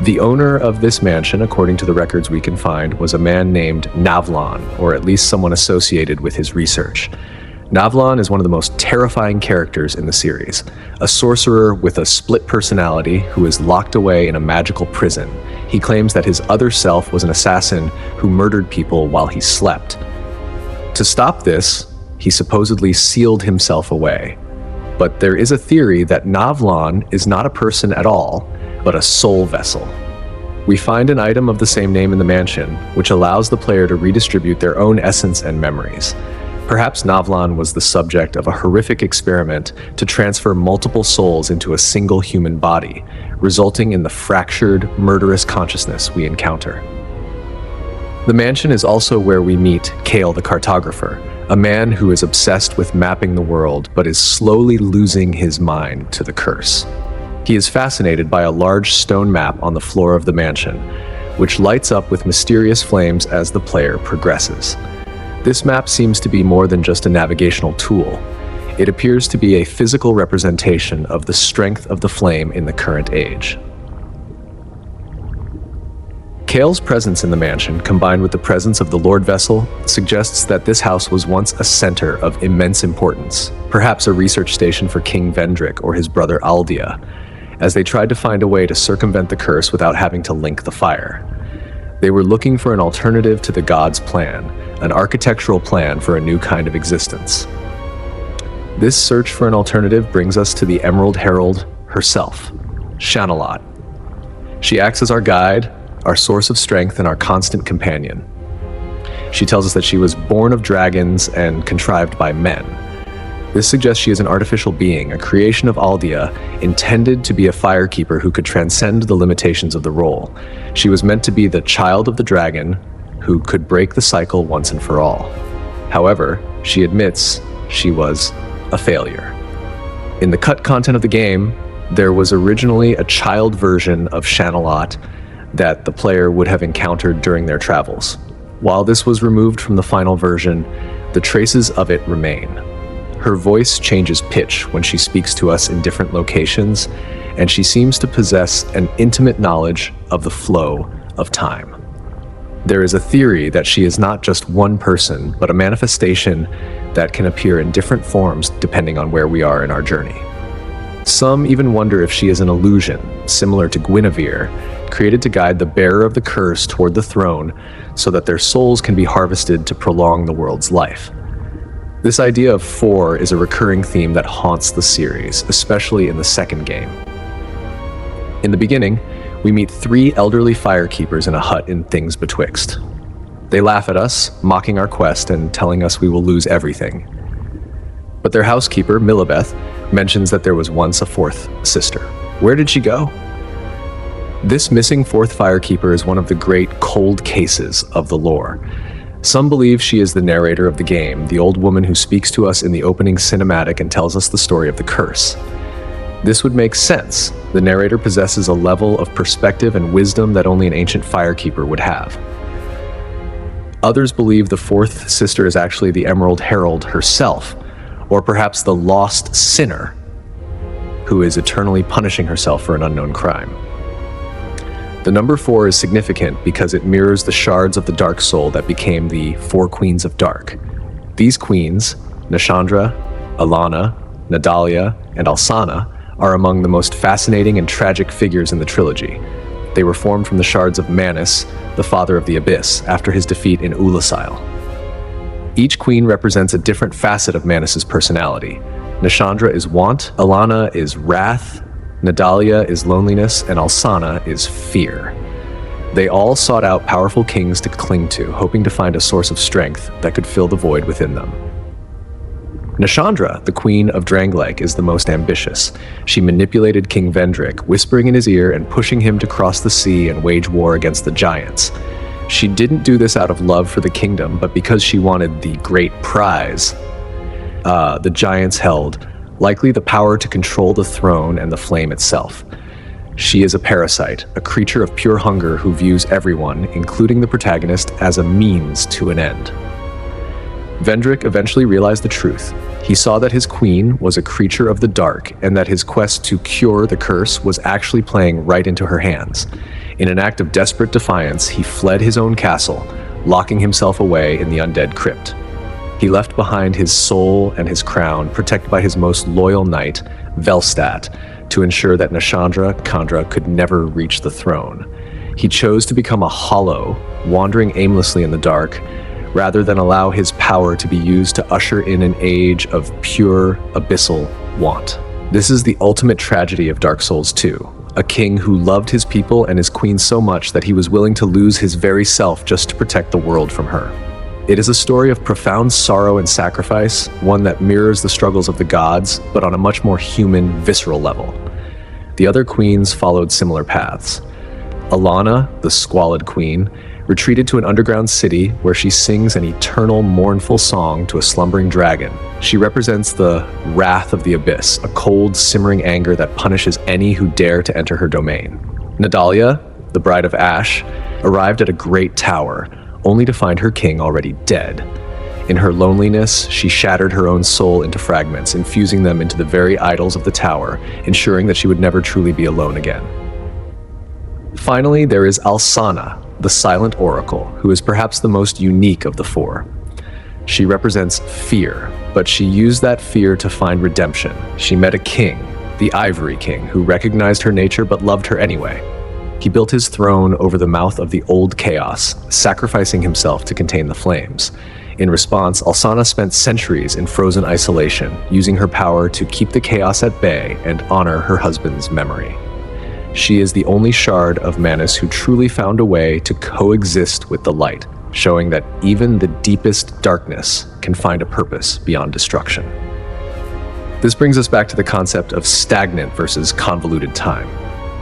The owner of this mansion, according to the records we can find, was a man named Navlon, or at least someone associated with his research. Navlon is one of the most terrifying characters in the series, a sorcerer with a split personality who is locked away in a magical prison. He claims that his other self was an assassin who murdered people while he slept. To stop this, he supposedly sealed himself away. But there is a theory that Navlon is not a person at all, but a soul vessel. We find an item of the same name in the mansion, which allows the player to redistribute their own essence and memories. Perhaps Navlon was the subject of a horrific experiment to transfer multiple souls into a single human body, resulting in the fractured, murderous consciousness we encounter. The mansion is also where we meet Kale the cartographer, a man who is obsessed with mapping the world but is slowly losing his mind to the curse. He is fascinated by a large stone map on the floor of the mansion, which lights up with mysterious flames as the player progresses. This map seems to be more than just a navigational tool. It appears to be a physical representation of the strength of the flame in the current age. Kale's presence in the mansion, combined with the presence of the Lord Vessel, suggests that this house was once a center of immense importance, perhaps a research station for King Vendrick or his brother Aldia, as they tried to find a way to circumvent the curse without having to link the fire. They were looking for an alternative to the gods' plan, an architectural plan for a new kind of existence. This search for an alternative brings us to the Emerald Herald herself, Shanalot. She acts as our guide, our source of strength, and our constant companion. She tells us that she was born of dragons and contrived by men. This suggests she is an artificial being, a creation of Aldia, intended to be a firekeeper who could transcend the limitations of the role. She was meant to be the child of the dragon who could break the cycle once and for all. However, she admits she was a failure. In the cut content of the game, there was originally a child version of Shanalot that the player would have encountered during their travels. While this was removed from the final version, the traces of it remain. Her voice changes pitch when she speaks to us in different locations, and she seems to possess an intimate knowledge of the flow of time. There is a theory that she is not just one person, but a manifestation that can appear in different forms depending on where we are in our journey. Some even wonder if she is an illusion, similar to Guinevere, created to guide the bearer of the curse toward the throne so that their souls can be harvested to prolong the world's life. This idea of four is a recurring theme that haunts the series, especially in the second game. In the beginning, we meet three elderly firekeepers in a hut in Things Betwixt. They laugh at us, mocking our quest and telling us we will lose everything. But their housekeeper, Millibeth, mentions that there was once a fourth sister. Where did she go? This missing fourth firekeeper is one of the great cold cases of the lore. Some believe she is the narrator of the game, the old woman who speaks to us in the opening cinematic and tells us the story of the curse. This would make sense. The narrator possesses a level of perspective and wisdom that only an ancient firekeeper would have. Others believe the fourth sister is actually the Emerald Herald herself, or perhaps the lost sinner who is eternally punishing herself for an unknown crime. The number 4 is significant because it mirrors the shards of the Dark Soul that became the 4 Queens of Dark. These queens, Nashandra, Alana, Nadalia, and Alsana, are among the most fascinating and tragic figures in the trilogy. They were formed from the shards of Manus, the father of the Abyss, after his defeat in Ulasil. Each queen represents a different facet of Manus's personality. Nashandra is want, Alana is wrath, Nadalia is loneliness, and Alsana is fear. They all sought out powerful kings to cling to, hoping to find a source of strength that could fill the void within them. Nashandra, the queen of Drangleic, is the most ambitious. She manipulated King Vendrick, whispering in his ear and pushing him to cross the sea and wage war against the giants. She didn't do this out of love for the kingdom, but because she wanted the great prize the giants held, likely the power to control the throne and the flame itself. She is a parasite, a creature of pure hunger who views everyone, including the protagonist, as a means to an end. Vendrick eventually realized the truth. He saw that his queen was a creature of the dark and that his quest to cure the curse was actually playing right into her hands. In an act of desperate defiance, he fled his own castle, locking himself away in the undead crypt. He left behind his soul and his crown, protected by his most loyal knight, Velstadt, to ensure that Nashandra Kandra could never reach the throne. He chose to become a hollow, wandering aimlessly in the dark, rather than allow his power to be used to usher in an age of pure, abyssal want. This is the ultimate tragedy of Dark Souls 2. A king who loved his people and his queen so much that he was willing to lose his very self just to protect the world from her. It is a story of profound sorrow and sacrifice, one that mirrors the struggles of the gods, but on a much more human, visceral level. The other queens followed similar paths. Alana, the squalid queen, retreated to an underground city where she sings an eternal, mournful song to a slumbering dragon. She represents the wrath of the abyss, a cold, simmering anger that punishes any who dare to enter her domain. Nadalia, the bride of Ash, arrived at a great tower, only to find her king already dead. In her loneliness, she shattered her own soul into fragments, infusing them into the very idols of the tower, ensuring that she would never truly be alone again. Finally, there is Alsana, the silent oracle, who is perhaps the most unique of the 4. She represents fear, but she used that fear to find redemption. She met a king, the Ivory King, who recognized her nature but loved her anyway. He built his throne over the mouth of the old chaos, sacrificing himself to contain the flames. In response, Alsana spent centuries in frozen isolation, using her power to keep the chaos at bay and honor her husband's memory. She is the only shard of Manus who truly found a way to coexist with the light, showing that even the deepest darkness can find a purpose beyond destruction. This brings us back to the concept of stagnant versus convoluted time.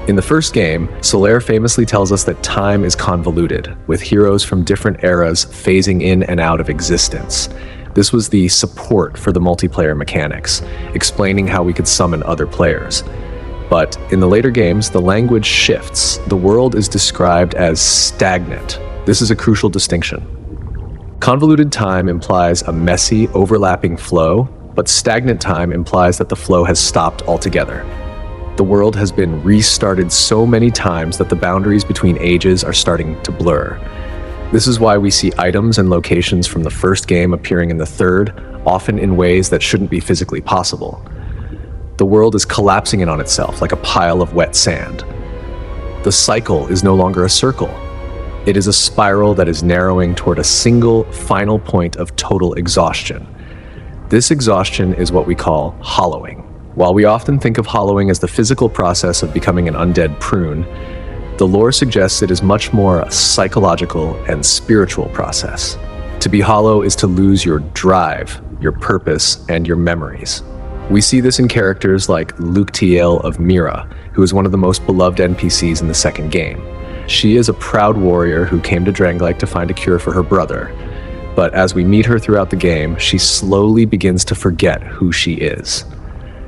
In the first game, Solaire famously tells us that time is convoluted, with heroes from different eras phasing in and out of existence. This was the support for the multiplayer mechanics, explaining how we could summon other players. But in the later games, the language shifts. The world is described as stagnant. This is a crucial distinction. Convoluted time implies a messy, overlapping flow, but stagnant time implies that the flow has stopped altogether. The world has been restarted so many times that the boundaries between ages are starting to blur. This is why we see items and locations from the first game appearing in the third, often in ways that shouldn't be physically possible. The world is collapsing in on itself like a pile of wet sand. The cycle is no longer a circle. It is a spiral that is narrowing toward a single, final point of total exhaustion. This exhaustion is what we call hollowing. While we often think of hollowing as the physical process of becoming an undead prune, the lore suggests it is much more a psychological and spiritual process. To be hollow is to lose your drive, your purpose, and your memories. We see this in characters like Luctiel of Mira, who is one of the most beloved NPCs in the second game. She is a proud warrior who came to Drangleic to find a cure for her brother, but as we meet her throughout the game, she slowly begins to forget who she is.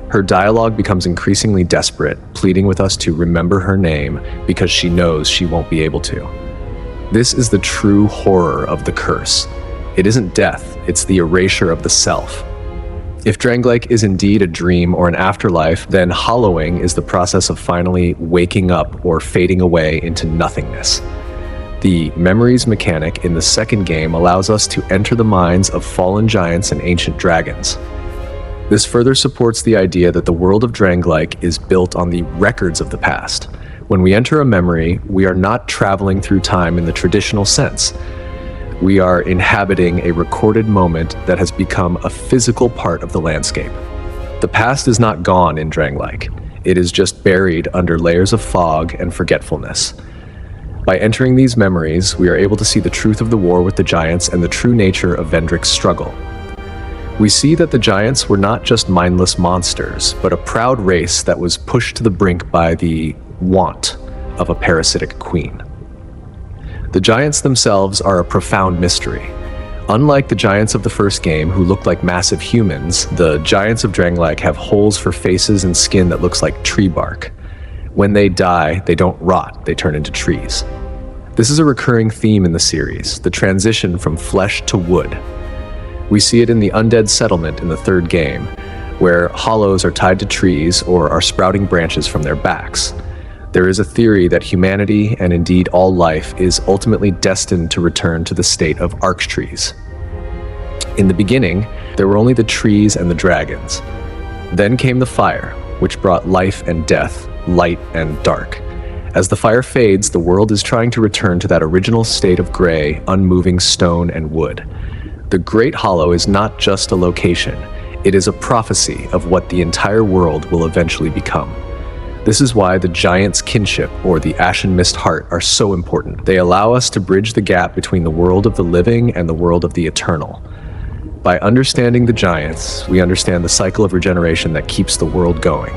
Her dialogue becomes increasingly desperate, pleading with us to remember her name because she knows she won't be able to. This is the true horror of the curse. It isn't death, it's the erasure of the self. If Drangleic is indeed a dream or an afterlife, then hollowing is the process of finally waking up or fading away into nothingness. The memories mechanic in the second game allows us to enter the minds of fallen giants and ancient dragons. This further supports the idea that the world of Drangleic is built on the records of the past. When we enter a memory, we are not traveling through time in the traditional sense. We are inhabiting a recorded moment that has become a physical part of the landscape. The past is not gone in Drangleic. It is just buried under layers of fog and forgetfulness. By entering these memories, we are able to see the truth of the war with the giants and the true nature of Vendrick's struggle. We see that the giants were not just mindless monsters, but a proud race that was pushed to the brink by the want of a parasitic queen. The giants themselves are a profound mystery. Unlike the giants of the first game, who looked like massive humans, the giants of Drangleic have holes for faces and skin that looks like tree bark. When they die, they don't rot, they turn into trees. This is a recurring theme in the series, the transition from flesh to wood. We see it in the undead settlement in the third game, where hollows are tied to trees or are sprouting branches from their backs. There is a theory that humanity, and indeed all life, is ultimately destined to return to the state of archtrees. In the beginning, there were only the trees and the dragons. Then came the fire, which brought life and death, light and dark. As the fire fades, the world is trying to return to that original state of gray, unmoving stone and wood. The Great Hollow is not just a location, it is a prophecy of what the entire world will eventually become. This is why the Giant's Kinship, or the Ashen Mist Heart, are so important. They allow us to bridge the gap between the world of the living and the world of the eternal. By understanding the Giants, we understand the cycle of regeneration that keeps the world going.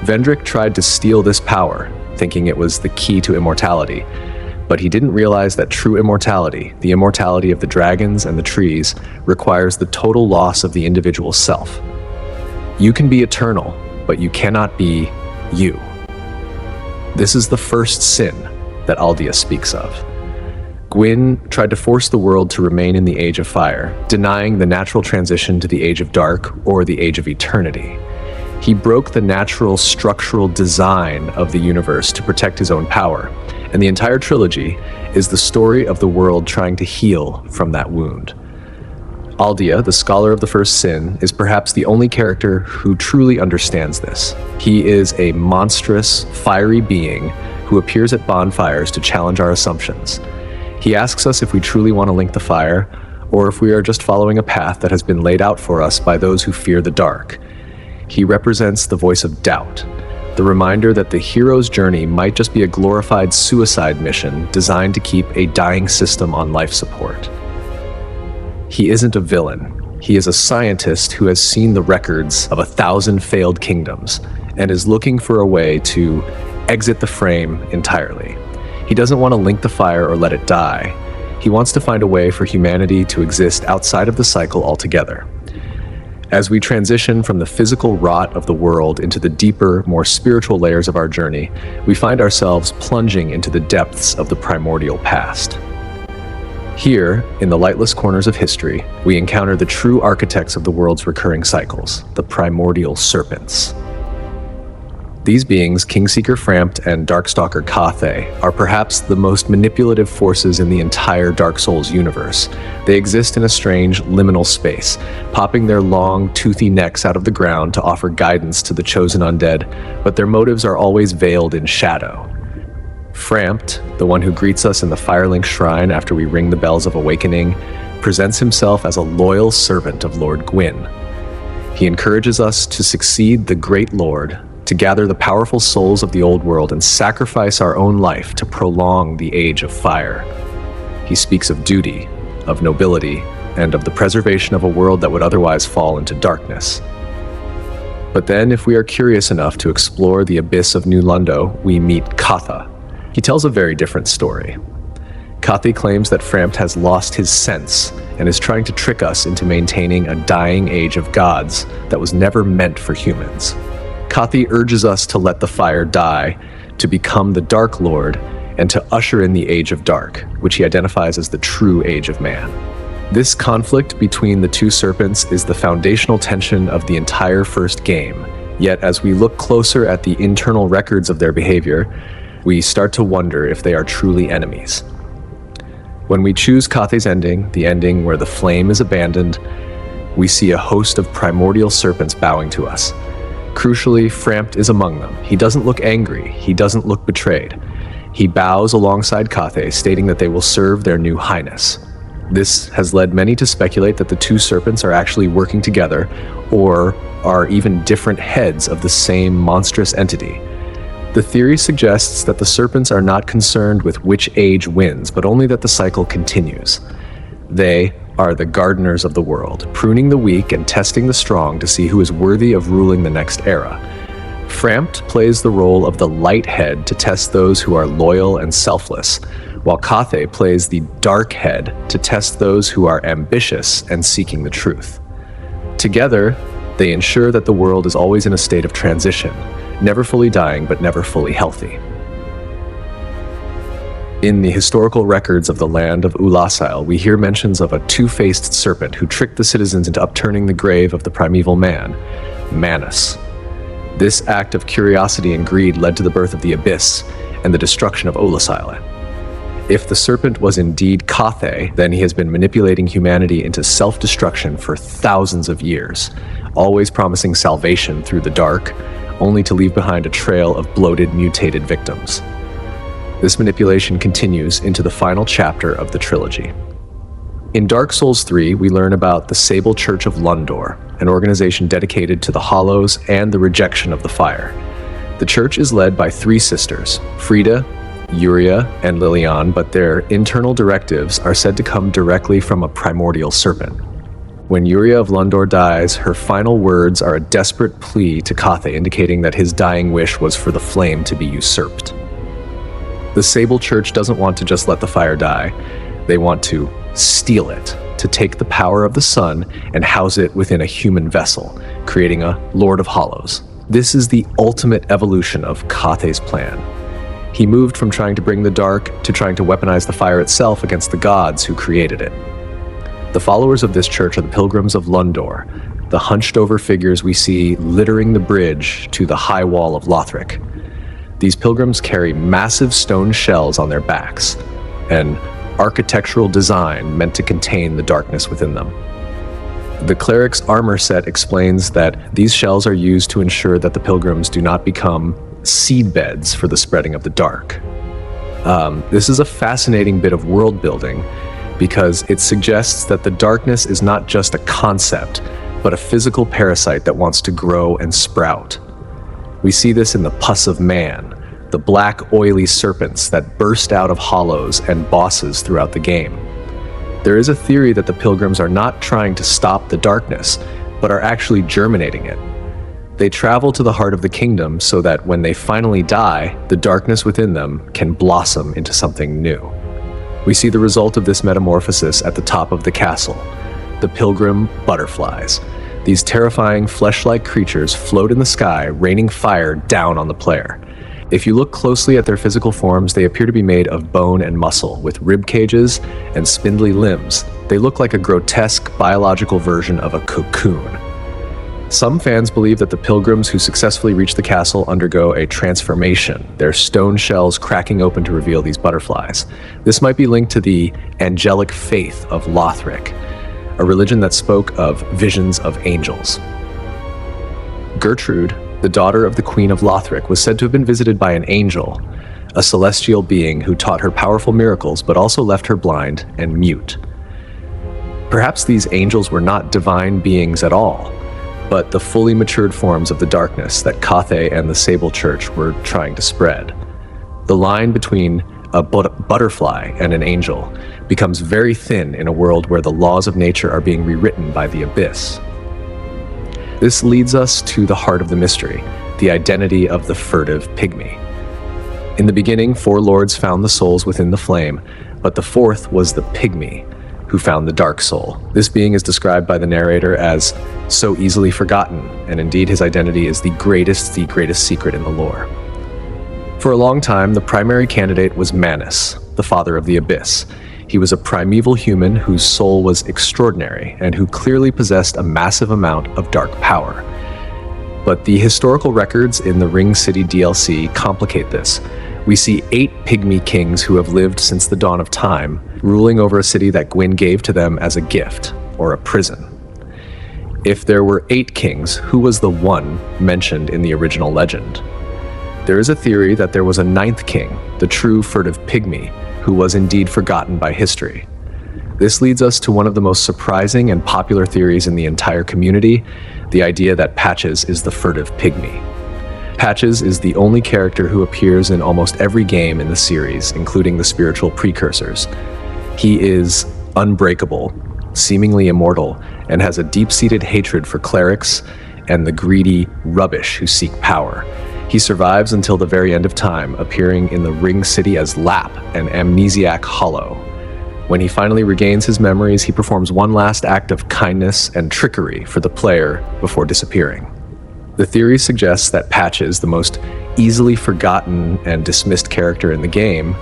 Vendrick tried to steal this power, thinking it was the key to immortality, but he didn't realize that true immortality, the immortality of the dragons and the trees, requires the total loss of the individual self. You can be eternal, but you cannot be you. This is the first sin that Aldea speaks of. Gwyn tried to force the world to remain in the Age of Fire, denying the natural transition to the Age of Dark or the Age of Eternity. He broke the natural structural design of the universe to protect his own power, and the entire trilogy is the story of the world trying to heal from that wound. Aldea, the scholar of the first sin, is perhaps the only character who truly understands this. He is a monstrous, fiery being who appears at bonfires to challenge our assumptions. He asks us if we truly want to link the fire, or if we are just following a path that has been laid out for us by those who fear the dark. He represents the voice of doubt, the reminder that the hero's journey might just be a glorified suicide mission designed to keep a dying system on life support. He isn't a villain. He is a scientist who has seen the records of 1,000 failed kingdoms and is looking for a way to exit the frame entirely. He doesn't want to link the fire or let it die. He wants to find a way for humanity to exist outside of the cycle altogether. As we transition from the physical rot of the world into the deeper, more spiritual layers of our journey, we find ourselves plunging into the depths of the primordial past. Here, in the lightless corners of history, we encounter the true architects of the world's recurring cycles, the primordial serpents. These beings, Kingseeker Frampt and Darkstalker Cathay, are perhaps the most manipulative forces in the entire Dark Souls universe. They exist in a strange, liminal space, popping their long, toothy necks out of the ground to offer guidance to the chosen undead, but their motives are always veiled in shadow. Frampt, the one who greets us in the Firelink Shrine after we ring the bells of awakening, presents himself as a loyal servant of Lord Gwyn. He encourages us to succeed the Great Lord, to gather the powerful souls of the old world and sacrifice our own life to prolong the Age of Fire. He speaks of duty, of nobility, and of the preservation of a world that would otherwise fall into darkness. But then, if we are curious enough to explore the abyss of New Lundo, we meet Katha. He tells a very different story. Cathay claims that Frampt has lost his sense and is trying to trick us into maintaining a dying age of gods that was never meant for humans. Cathay urges us to let the fire die, to become the Dark Lord, and to usher in the Age of Dark, which he identifies as the true Age of Man. This conflict between the two serpents is the foundational tension of the entire first game, yet as we look closer at the internal records of their behavior, we start to wonder if they are truly enemies. When we choose Cathay's ending, the ending where the flame is abandoned, we see a host of primordial serpents bowing to us. Crucially, Frampt is among them. He doesn't look angry. He doesn't look betrayed. He bows alongside Cathay, stating that they will serve their new highness. This has led many to speculate that the two serpents are actually working together, or are even different heads of the same monstrous entity. The theory suggests that the serpents are not concerned with which age wins, but only that the cycle continues. They are the gardeners of the world, pruning the weak and testing the strong to see who is worthy of ruling the next era. Frampt plays the role of the light head to test those who are loyal and selfless, while Cathay plays the dark head to test those who are ambitious and seeking the truth. Together, they ensure that the world is always in a state of transition, never fully dying but never fully healthy. In the historical records of the land of Ulasil, we hear mentions of a two-faced serpent who tricked the citizens into upturning the grave of the primeval man, Manus. This act of curiosity and greed led to the birth of the Abyss and the destruction of Ulasil. If the serpent was indeed Cathay, then he has been manipulating humanity into self-destruction for thousands of years, always promising salvation through the dark, only to leave behind a trail of bloated, mutated victims. This manipulation continues into the final chapter of the trilogy. In Dark Souls 3, we learn about the Sable Church of Lundor, an organization dedicated to the Hollows and the rejection of the fire. The church is led by three sisters, Frida, Yuria, and Lilian, but their internal directives are said to come directly from a primordial serpent. When Yuria of Lundor dies, her final words are a desperate plea to Cathay, indicating that his dying wish was for the flame to be usurped. The Sable Church doesn't want to just let the fire die. They want to steal it, to take the power of the sun and house it within a human vessel, creating a Lord of Hollows. This is the ultimate evolution of Cathay's plan. He moved from trying to bring the dark to trying to weaponize the fire itself against the gods who created it. The followers of this church are the Pilgrims of Lundor, the hunched-over figures we see littering the bridge to the high wall of Lothric. These pilgrims carry massive stone shells on their backs, an architectural design meant to contain the darkness within them. The cleric's armor set explains that these shells are used to ensure that the pilgrims do not become seedbeds for the spreading of the dark. This is a fascinating bit of world building because it suggests that the darkness is not just a concept, but a physical parasite that wants to grow and sprout. We see this in the pus of man, the black, oily serpents that burst out of hollows and bosses throughout the game. There is a theory that the pilgrims are not trying to stop the darkness, but are actually germinating it. They travel to the heart of the kingdom so that when they finally die, the darkness within them can blossom into something new. We see the result of this metamorphosis at the top of the castle, the pilgrim butterflies. These terrifying flesh-like creatures float in the sky, raining fire down on the player. If you look closely at their physical forms, they appear to be made of bone and muscle, with rib cages and spindly limbs. They look like a grotesque biological version of a cocoon. Some fans believe that the pilgrims who successfully reach the castle undergo a transformation, their stone shells cracking open to reveal these butterflies. This might be linked to the angelic faith of Lothric, a religion that spoke of visions of angels. Gertrude, the daughter of the Queen of Lothric, was said to have been visited by an angel, a celestial being who taught her powerful miracles but also left her blind and mute. Perhaps these angels were not divine beings at all, but the fully matured forms of the darkness that Cathay and the Sable Church were trying to spread. The line between a butterfly and an angel becomes very thin in a world where the laws of nature are being rewritten by the abyss. This leads us to the heart of the mystery, the identity of the furtive pygmy. In the beginning, 4 lords found the souls within the flame, but the 4th was the pygmy, who found the dark soul. This being is described by the narrator as so easily forgotten, and indeed his identity is the greatest secret in the lore. For a long time, the primary candidate was Manus, the father of the abyss. He was a primeval human whose soul was extraordinary and who clearly possessed a massive amount of dark power. But the historical records in the Ring City DLC complicate this. We see 8 pygmy kings who have lived since the dawn of time, ruling over a city that Gwyn gave to them as a gift, or a prison. If there were 8 kings, who was the one mentioned in the original legend? There is a theory that there was a 9th king, the true furtive pygmy, who was indeed forgotten by history. This leads us to one of the most surprising and popular theories in the entire community, the idea that Patches is the furtive pygmy. Patches is the only character who appears in almost every game in the series, including the spiritual precursors. He is unbreakable, seemingly immortal, and has a deep-seated hatred for clerics and the greedy rubbish who seek power. He survives until the very end of time, appearing in the Ring City as Lap, an amnesiac hollow. When he finally regains his memories, he performs one last act of kindness and trickery for the player before disappearing. The theory suggests that Patches, the most easily forgotten and dismissed character in the game,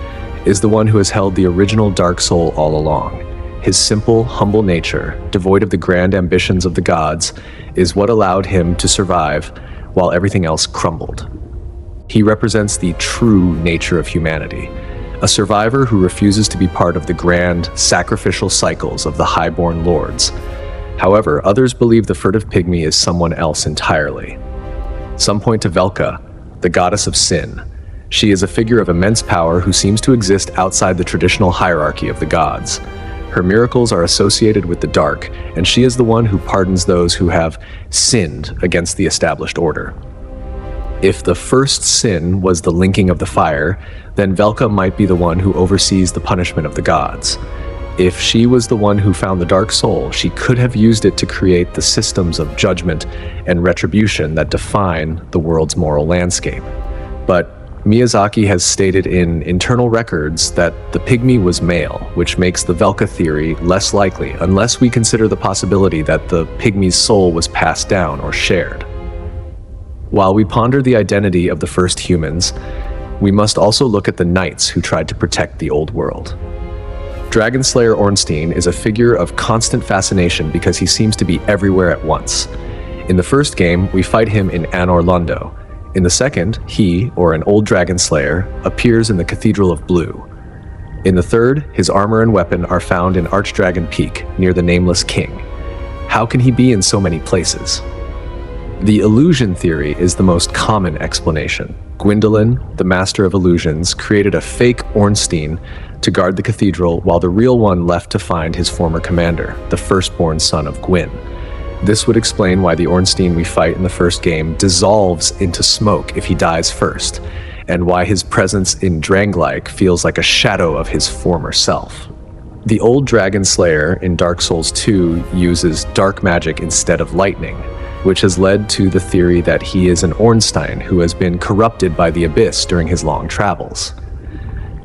is the one who has held the original Dark Soul all along. His simple, humble nature, devoid of the grand ambitions of the gods, is what allowed him to survive while everything else crumbled. He represents the true nature of humanity, a survivor who refuses to be part of the grand, sacrificial cycles of the highborn lords. However, others believe the furtive pygmy is someone else entirely. Some point to Velka, the goddess of sin. She is a figure of immense power who seems to exist outside the traditional hierarchy of the gods. Her miracles are associated with the dark, and she is the one who pardons those who have sinned against the established order. If the first sin was the linking of the fire, then Velka might be the one who oversees the punishment of the gods. If she was the one who found the Dark Soul, she could have used it to create the systems of judgment and retribution that define the world's moral landscape. But Miyazaki has stated in internal records that the pygmy was male, which makes the Velka theory less likely unless we consider the possibility that the pygmy's soul was passed down or shared. While we ponder the identity of the first humans, we must also look at the knights who tried to protect the old world. Dragon Slayer Ornstein is a figure of constant fascination because he seems to be everywhere at once. In the first game, we fight him in Anor Londo. In the second, he, or an old Dragon Slayer, appears in the Cathedral of Blue. In the third, his armor and weapon are found in Archdragon Peak, near the Nameless King. How can he be in so many places? The illusion theory is the most common explanation. Gwyndolin, the master of illusions, created a fake Ornstein to guard the cathedral while the real one left to find his former commander, the firstborn son of Gwyn. This would explain why the Ornstein we fight in the first game dissolves into smoke if he dies first, and why his presence in Drangleic feels like a shadow of his former self. The old Dragon Slayer in Dark Souls 2 uses dark magic instead of lightning, which has led to the theory that he is an Ornstein who has been corrupted by the abyss during his long travels.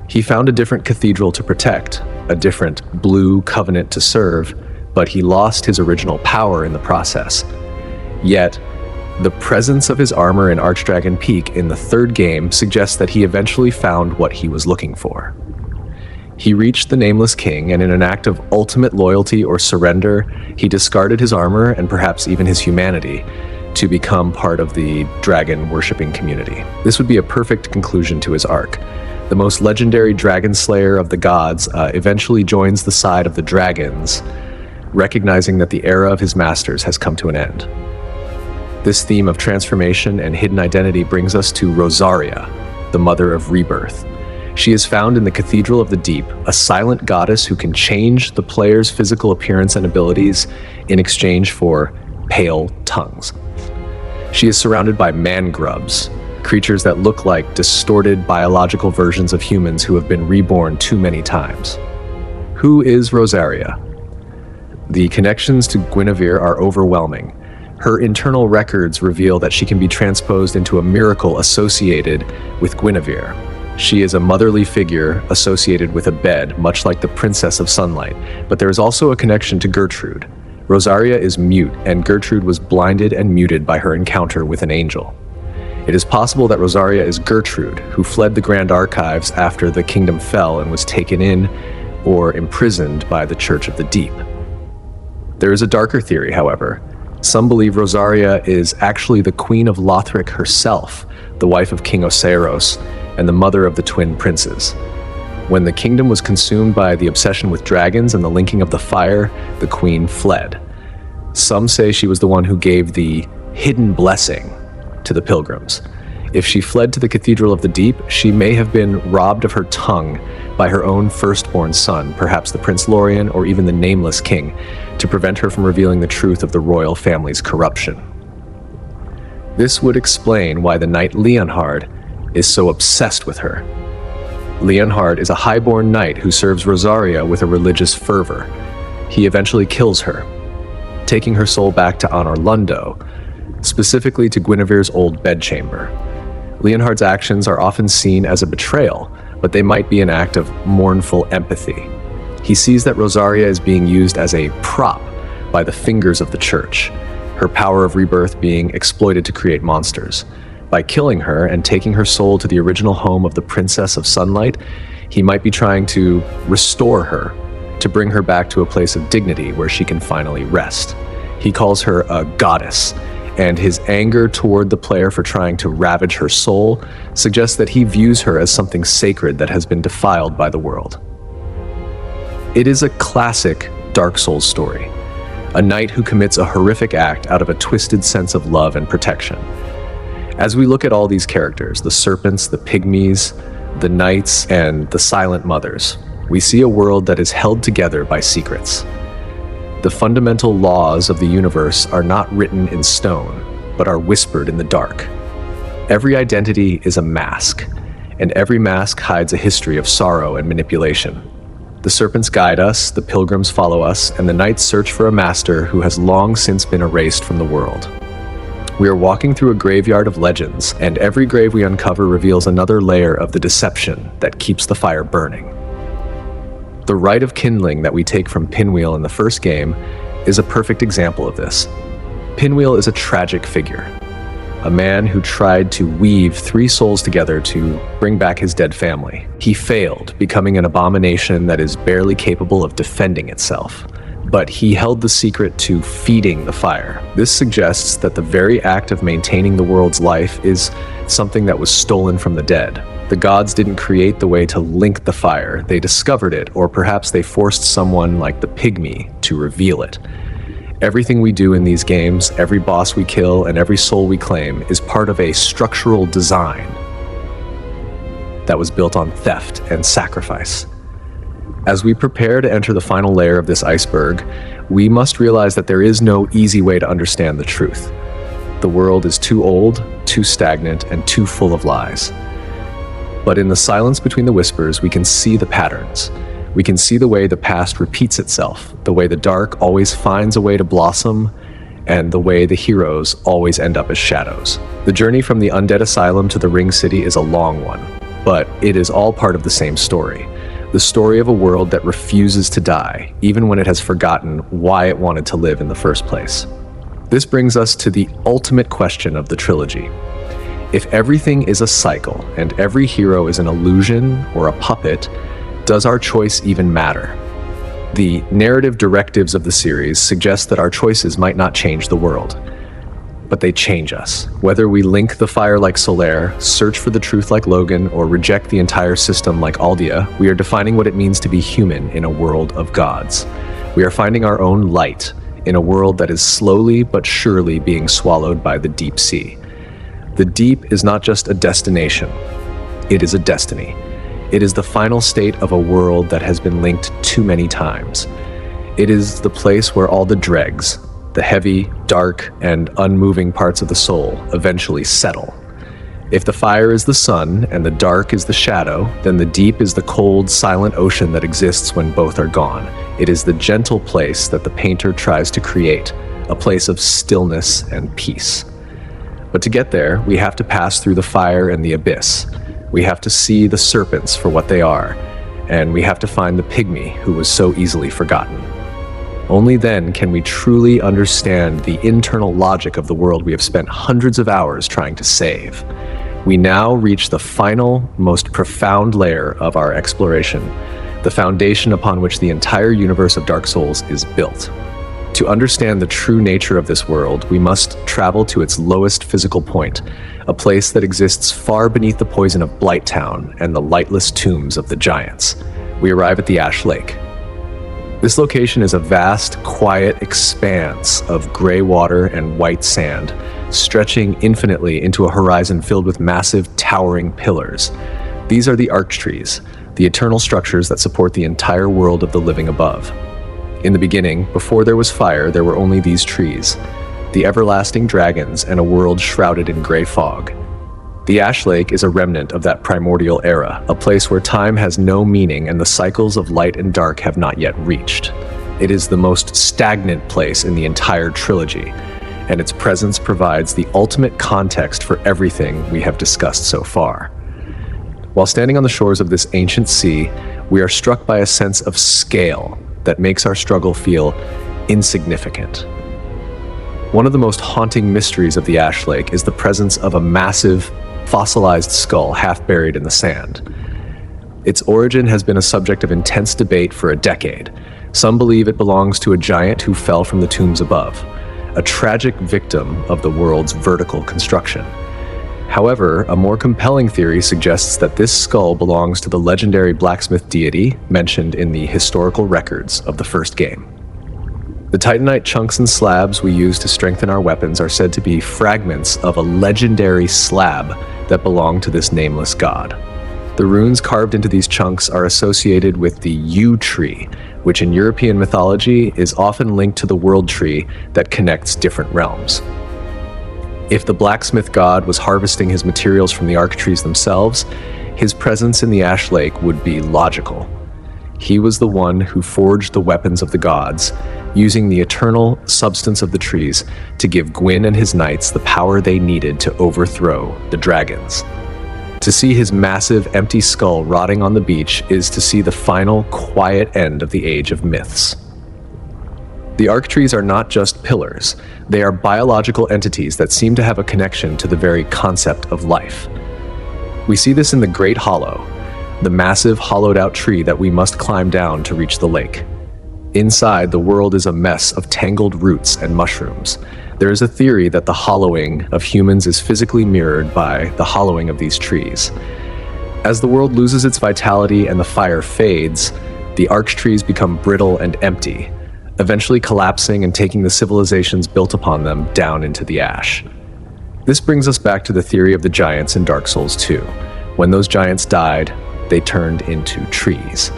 He found a different cathedral to protect, a different blue covenant to serve, but he lost his original power in the process. Yet, the presence of his armor in Archdragon Peak in the third game suggests that he eventually found what he was looking for. He reached the Nameless King, and in an act of ultimate loyalty or surrender, he discarded his armor and perhaps even his humanity to become part of the dragon-worshipping community. This would be a perfect conclusion to his arc. The most legendary dragon slayer of the gods eventually joins the side of the dragons, recognizing that the era of his masters has come to an end. This theme of transformation and hidden identity brings us to Rosaria, the mother of rebirth. She is found in the Cathedral of the Deep, a silent goddess who can change the player's physical appearance and abilities in exchange for pale tongues. She is surrounded by man-grubs, creatures that look like distorted biological versions of humans who have been reborn too many times. Who is Rosaria? The connections to Guinevere are overwhelming. Her internal records reveal that she can be transposed into a miracle associated with Guinevere. She is a motherly figure associated with a bed, much like the Princess of Sunlight, but there is also a connection to Gertrude. Rosaria is mute, and Gertrude was blinded and muted by her encounter with an angel. It is possible that Rosaria is Gertrude, who fled the Grand Archives after the kingdom fell and was taken in or imprisoned by the Church of the Deep. There is a darker theory, however. Some believe Rosaria is actually the Queen of Lothric herself, the wife of King Oceiros, and the mother of the twin princes. When the kingdom was consumed by the obsession with dragons and the linking of the fire, the queen fled. Some say she was the one who gave the hidden blessing to the pilgrims. If she fled to the Cathedral of the Deep, she may have been robbed of her tongue by her own firstborn son, perhaps the Prince Lorien or even the Nameless King, to prevent her from revealing the truth of the royal family's corruption. This would explain why the knight Leonhard is so obsessed with her. Leonhard is a highborn knight who serves Rosaria with a religious fervor. He eventually kills her, taking her soul back to Anorlundo, specifically to Guinevere's old bedchamber. Leonhard's actions are often seen as a betrayal, but they might be an act of mournful empathy. He sees that Rosaria is being used as a prop by the fingers of the church, her power of rebirth being exploited to create monsters. By killing her and taking her soul to the original home of the Princess of Sunlight, he might be trying to restore her, to bring her back to a place of dignity where she can finally rest. He calls her a goddess, and his anger toward the player for trying to ravage her soul suggests that he views her as something sacred that has been defiled by the world. It is a classic Dark Souls story, a knight who commits a horrific act out of a twisted sense of love and protection. As we look at all these characters, the serpents, the pygmies, the knights, and the silent mothers, we see a world that is held together by secrets. The fundamental laws of the universe are not written in stone, but are whispered in the dark. Every identity is a mask, and every mask hides a history of sorrow and manipulation. The serpents guide us, the pilgrims follow us, and the knights search for a master who has long since been erased from the world. We are walking through a graveyard of legends, and every grave we uncover reveals another layer of the deception that keeps the fire burning. The rite of kindling that we take from Pinwheel in the first game is a perfect example of this. Pinwheel is a tragic figure, a man who tried to weave 3 souls together to bring back his dead family. He failed, becoming an abomination that is barely capable of defending itself. But he held the secret to feeding the fire. This suggests that the very act of maintaining the world's life is something that was stolen from the dead. The gods didn't create the way to link the fire, they discovered it, or perhaps they forced someone like the pygmy to reveal it. Everything we do in these games, every boss we kill, and every soul we claim is part of a structural design that was built on theft and sacrifice. As we prepare to enter the final layer of this iceberg, we must realize that there is no easy way to understand the truth. The world is too old, too stagnant, and too full of lies. But in the silence between the whispers, we can see the patterns. We can see the way the past repeats itself, the way the dark always finds a way to blossom, and the way the heroes always end up as shadows. The journey from the Undead Asylum to the Ring City is a long one, but it is all part of the same story. The story of a world that refuses to die, even when it has forgotten why it wanted to live in the first place. This brings us to the ultimate question of the trilogy. If everything is a cycle, and every hero is an illusion or a puppet, does our choice even matter? The narrative directives of the series suggest that our choices might not change the world, but they change us. Whether we link the fire like Solaire, search for the truth like Logan, or reject the entire system like Aldia, we are defining what it means to be human in a world of gods. We are finding our own light in a world that is slowly but surely being swallowed by the deep sea. The deep is not just a destination, it is a destiny. It is the final state of a world that has been linked too many times. It is the place where all the dregs, the heavy, dark, and unmoving parts of the soul eventually settle. If the fire is the sun and the dark is the shadow, then the deep is the cold, silent ocean that exists when both are gone. It is the gentle place that the painter tries to create, a place of stillness and peace. But to get there, we have to pass through the fire and the abyss. We have to see the serpents for what they are, and we have to find the pygmy who was so easily forgotten. Only then can we truly understand the internal logic of the world we have spent hundreds of hours trying to save. We now reach the final, most profound layer of our exploration, the foundation upon which the entire universe of Dark Souls is built. To understand the true nature of this world, we must travel to its lowest physical point, a place that exists far beneath the poison of Blighttown and the lightless tombs of the giants. We arrive at the Ash Lake. This location is a vast, quiet expanse of gray water and white sand, stretching infinitely into a horizon filled with massive, towering pillars. These are the Archtrees, the eternal structures that support the entire world of the living above. In the beginning, before there was fire, there were only these trees, the everlasting dragons and a world shrouded in gray fog. The Ash Lake is a remnant of that primordial era, a place where time has no meaning and the cycles of light and dark have not yet reached. It is the most stagnant place in the entire trilogy, and its presence provides the ultimate context for everything we have discussed so far. While standing on the shores of this ancient sea, we are struck by a sense of scale that makes our struggle feel insignificant. One of the most haunting mysteries of the Ash Lake is the presence of a massive, fossilized skull half buried in the sand. Its origin has been a subject of intense debate for a decade. Some believe it belongs to a giant who fell from the tombs above, a tragic victim of the world's vertical construction. However, a more compelling theory suggests that this skull belongs to the legendary blacksmith deity mentioned in the historical records of the first game. The Titanite chunks and slabs we use to strengthen our weapons are said to be fragments of a legendary slab that belong to this nameless god. The runes carved into these chunks are associated with the U tree, which in European mythology is often linked to the world tree that connects different realms. If the blacksmith god was harvesting his materials from the Archtrees themselves, his presence in the Ash Lake would be logical. He was the one who forged the weapons of the gods, using the eternal substance of the trees to give Gwyn and his knights the power they needed to overthrow the dragons. To see his massive, empty skull rotting on the beach is to see the final, quiet end of the Age of Myths. The Archtrees are not just pillars, they are biological entities that seem to have a connection to the very concept of life. We see this in the Great Hollow, the massive hollowed-out tree that we must climb down to reach the lake. Inside, the world is a mess of tangled roots and mushrooms. There is a theory that the hollowing of humans is physically mirrored by the hollowing of these trees. As the world loses its vitality and the fire fades, the Archtrees become brittle and empty, eventually collapsing and taking the civilizations built upon them down into the ash. This brings us back to the theory of the giants in Dark Souls 2. When those giants died, they turned into trees.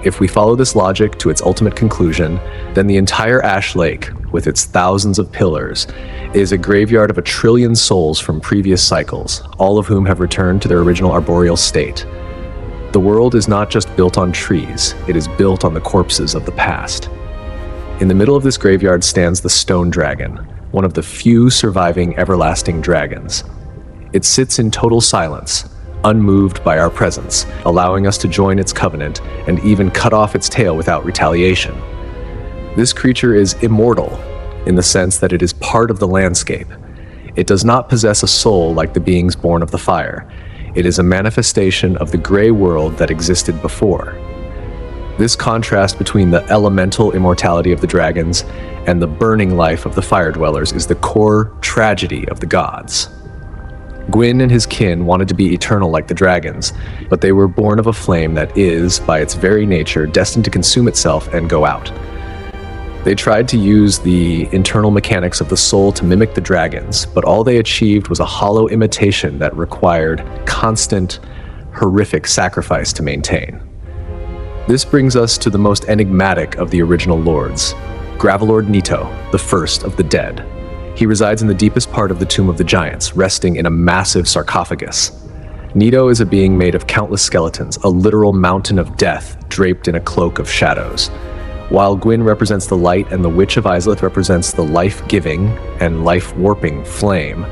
If we follow this logic to its ultimate conclusion, then the entire Ash Lake, with its thousands of pillars, is a graveyard of 1 trillion souls from previous cycles, all of whom have returned to their original arboreal state. The world is not just built on trees, it is built on the corpses of the past. In the middle of this graveyard stands the Stone Dragon, one of the few surviving everlasting dragons. It sits in total silence, unmoved by our presence, allowing us to join its covenant and even cut off its tail without retaliation. This creature is immortal in the sense that it is part of the landscape. It does not possess a soul like the beings born of the fire. It is a manifestation of the gray world that existed before. This contrast between the elemental immortality of the dragons and the burning life of the fire dwellers is the core tragedy of the gods. Gwyn and his kin wanted to be eternal like the dragons, but they were born of a flame that is, by its very nature, destined to consume itself and go out. They tried to use the internal mechanics of the soul to mimic the dragons, but all they achieved was a hollow imitation that required constant, horrific sacrifice to maintain. This brings us to the most enigmatic of the original lords, Gravelord Nito, the first of the dead. He resides in the deepest part of the Tomb of the Giants, resting in a massive sarcophagus. Nito is a being made of countless skeletons, a literal mountain of death draped in a cloak of shadows. While Gwyn represents the light and the Witch of Izalith represents the life-giving and life-warping flame,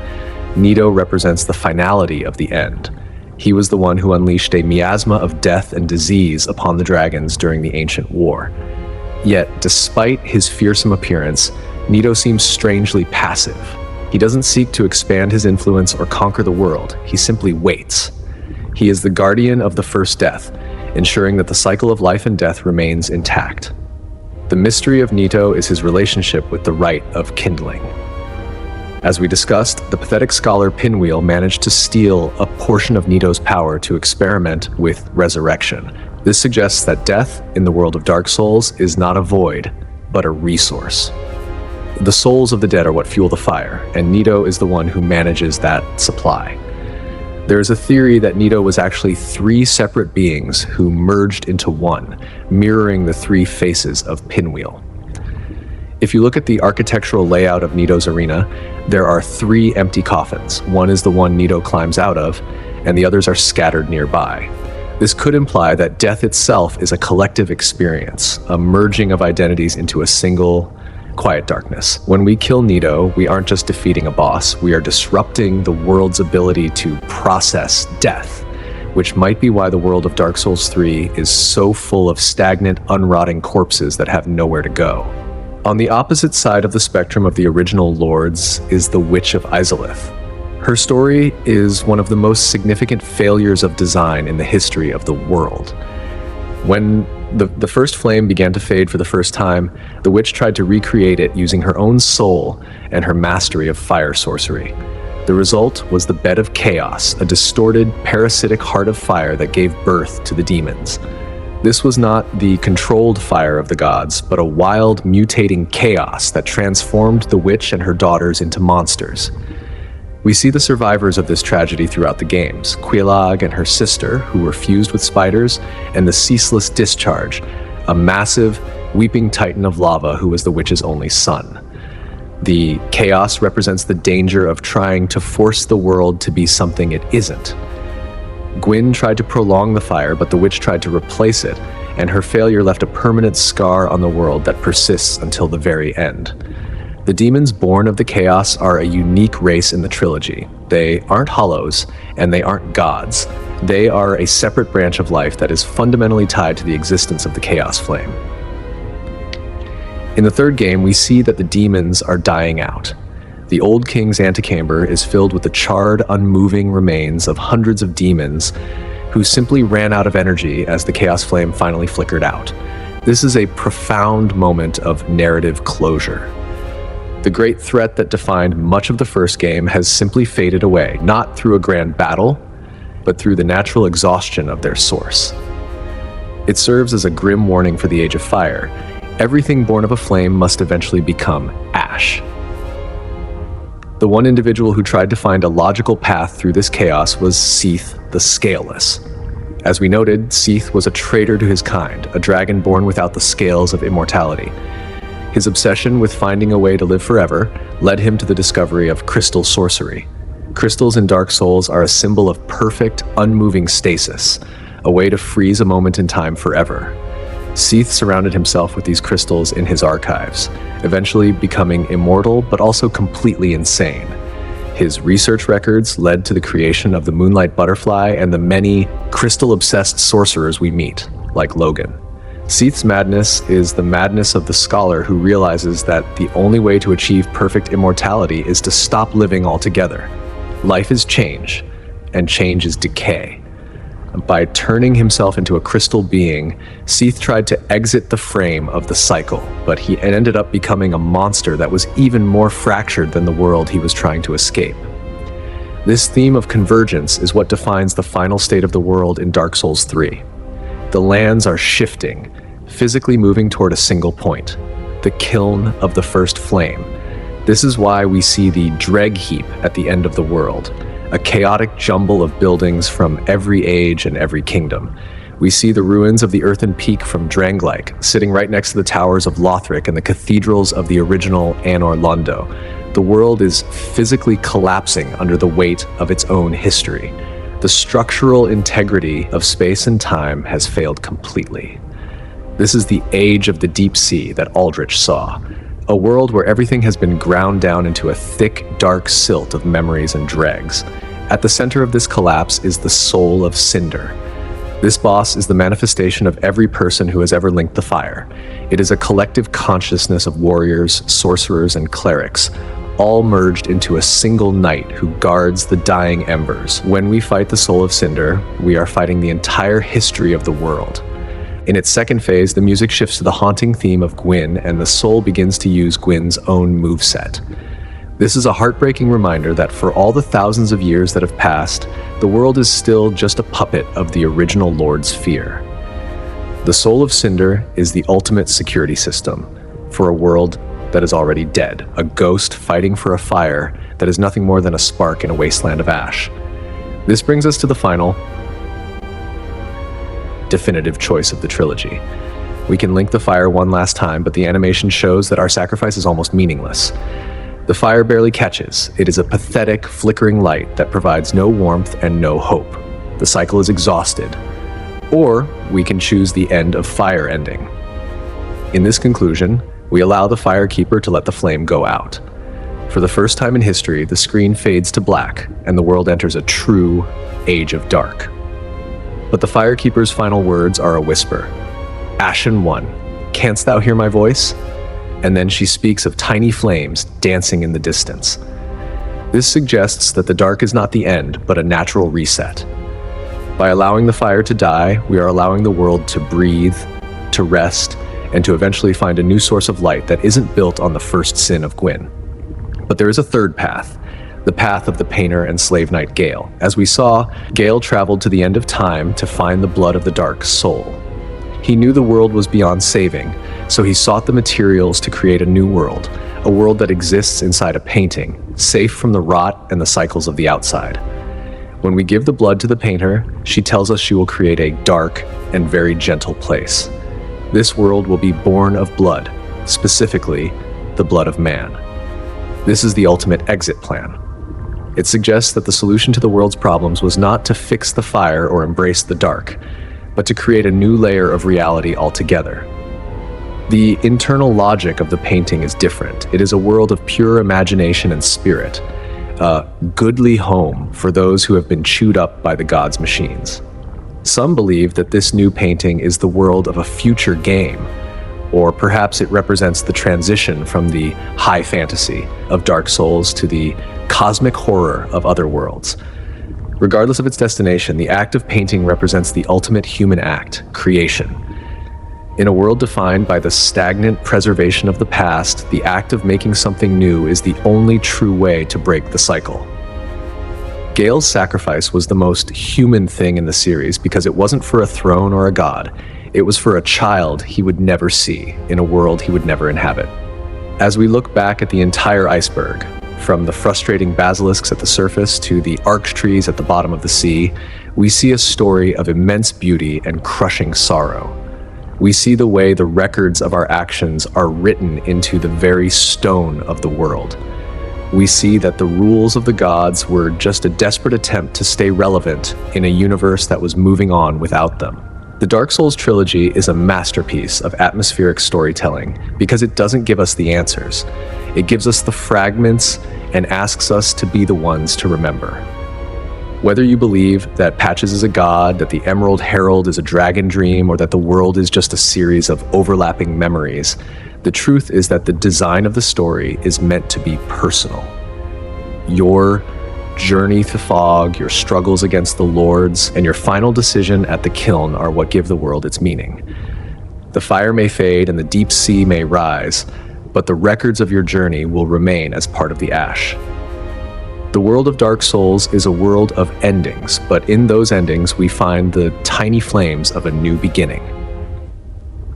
Nito represents the finality of the end. He was the one who unleashed a miasma of death and disease upon the dragons during the ancient war. Yet, despite his fearsome appearance, Nito seems strangely passive. He doesn't seek to expand his influence or conquer the world, he simply waits. He is the guardian of the first death, ensuring that the cycle of life and death remains intact. The mystery of Nito is his relationship with the rite of kindling. As we discussed, the pathetic scholar Pinwheel managed to steal a portion of Nito's power to experiment with resurrection. This suggests that death in the world of Dark Souls is not a void, but a resource. The souls of the dead are what fuel the fire, and Nito is the one who manages that supply. There is a theory that Nito was actually 3 separate beings who merged into one, mirroring the 3 faces of Pinwheel. If you look at the architectural layout of Nito's arena, there are 3 empty coffins. One is the one Nito climbs out of, and the others are scattered nearby. This could imply that death itself is a collective experience, a merging of identities into a single, quiet darkness. When we kill Nito, we aren't just defeating a boss, we are disrupting the world's ability to process death, which might be why the world of Dark Souls 3 is so full of stagnant, unrotting corpses that have nowhere to go. On the opposite side of the spectrum of the original lords is the Witch of Izalith. Her story is one of the most significant failures of design in the history of the world. When the first flame began to fade for the first time, the witch tried to recreate it using her own soul and her mastery of fire sorcery. The result was the Bed of Chaos, a distorted, parasitic heart of fire that gave birth to the demons. This was not the controlled fire of the gods, but a wild, mutating chaos that transformed the witch and her daughters into monsters. We see the survivors of this tragedy throughout the games, Quelaag and her sister, who were fused with spiders, and the Ceaseless Discharge, a massive, weeping titan of lava who was the witch's only son. The chaos represents the danger of trying to force the world to be something it isn't. Gwyn tried to prolong the fire, but the witch tried to replace it, and her failure left a permanent scar on the world that persists until the very end. The demons born of the chaos are a unique race in the trilogy. They aren't hollows, and they aren't gods. They are a separate branch of life that is fundamentally tied to the existence of the chaos flame. In the third game, we see that the demons are dying out. The old king's antechamber is filled with the charred, unmoving remains of hundreds of demons who simply ran out of energy as the chaos flame finally flickered out. This is a profound moment of narrative closure. The great threat that defined much of the first game has simply faded away, not through a grand battle, but through the natural exhaustion of their source. It serves as a grim warning for the Age of Fire. Everything born of a flame must eventually become ash. The one individual who tried to find a logical path through this chaos was Seath the Scaleless. As we noted, Seath was a traitor to his kind, a dragon born without the scales of immortality. His obsession with finding a way to live forever led him to the discovery of crystal sorcery. Crystals in Dark Souls are a symbol of perfect, unmoving stasis, a way to freeze a moment in time forever. Seath surrounded himself with these crystals in his archives, eventually becoming immortal but also completely insane. His research records led to the creation of the Moonlight Butterfly and the many crystal-obsessed sorcerers we meet, like Logan. Seath's madness is the madness of the scholar who realizes that the only way to achieve perfect immortality is to stop living altogether. Life is change, and change is decay. By turning himself into a crystal being, Seath tried to exit the frame of the cycle, but he ended up becoming a monster that was even more fractured than the world he was trying to escape. This theme of convergence is what defines the final state of the world in Dark Souls 3. The lands are shifting, physically moving toward a single point, the kiln of the first flame. This is why we see the Dreg Heap at the end of the world, a chaotic jumble of buildings from every age and every kingdom. We see the ruins of the earthen peak from Drangleic, sitting right next to the towers of Lothric and the cathedrals of the original Anor Londo. The world is physically collapsing under the weight of its own history. The structural integrity of space and time has failed completely. This is the age of the deep sea that Aldrich saw, a world where everything has been ground down into a thick, dark silt of memories and dregs. At the center of this collapse is the soul of Cinder. This boss is the manifestation of every person who has ever linked the fire. It is a collective consciousness of warriors, sorcerers, and clerics, all merged into a single knight who guards the dying embers. When we fight the soul of Cinder, we are fighting the entire history of the world. In its second phase, the music shifts to the haunting theme of Gwyn, and the soul begins to use Gwyn's own moveset. This is a heartbreaking reminder that for all the thousands of years that have passed, the world is still just a puppet of the original Lord's fear. The soul of Cinder is the ultimate security system for a world that is already dead, a ghost fighting for a fire that is nothing more than a spark in a wasteland of ash. This brings us to the final, definitive choice of the trilogy. We can link the fire one last time, but the animation shows that our sacrifice is almost meaningless. The fire barely catches. It is a pathetic, flickering light that provides no warmth and no hope. The cycle is exhausted. Or we can choose the end of fire ending. In this conclusion, we allow the Firekeeper to let the flame go out. For the first time in history, the screen fades to black, and the world enters a true Age of Dark. But the Firekeeper's final words are a whisper. Ashen One, canst thou hear my voice? And then she speaks of tiny flames dancing in the distance. This suggests that the dark is not the end, but a natural reset. By allowing the fire to die, we are allowing the world to breathe, to rest, and to eventually find a new source of light that isn't built on the first sin of Gwyn. But there is a third path, the path of the painter and slave knight Gale. As we saw, Gale traveled to the end of time to find the blood of the dark soul. He knew the world was beyond saving, so he sought the materials to create a new world, a world that exists inside a painting, safe from the rot and the cycles of the outside. When we give the blood to the painter, she tells us she will create a dark and very gentle place. This world will be born of blood, specifically the blood of man. This is the ultimate exit plan. It suggests that the solution to the world's problems was not to fix the fire or embrace the dark, but to create a new layer of reality altogether. The internal logic of the painting is different. It is a world of pure imagination and spirit, a goodly home for those who have been chewed up by the gods' machines. Some believe that this new painting is the world of a future game, or perhaps it represents the transition from the high fantasy of Dark Souls to the cosmic horror of other worlds. Regardless of its destination, the act of painting represents the ultimate human act, creation. In a world defined by the stagnant preservation of the past, the act of making something new is the only true way to break the cycle. Gale's sacrifice was the most human thing in the series because it wasn't for a throne or a god. It was for a child he would never see in a world he would never inhabit. As we look back at the entire iceberg, from the frustrating basilisks at the surface to the arch trees at the bottom of the sea, we see a story of immense beauty and crushing sorrow. We see the way the records of our actions are written into the very stone of the world. We see that the rules of the gods were just a desperate attempt to stay relevant in a universe that was moving on without them. The Dark Souls trilogy is a masterpiece of atmospheric storytelling because it doesn't give us the answers. It gives us the fragments and asks us to be the ones to remember. Whether you believe that Patches is a god, that the Emerald Herald is a dragon dream, or that the world is just a series of overlapping memories, the truth is that the design of the story is meant to be personal. Your journey to fog, your struggles against the lords, and your final decision at the kiln are what give the world its meaning. The fire may fade and the deep sea may rise, but the records of your journey will remain as part of the ash. The world of Dark Souls is a world of endings, but in those endings we find the tiny flames of a new beginning.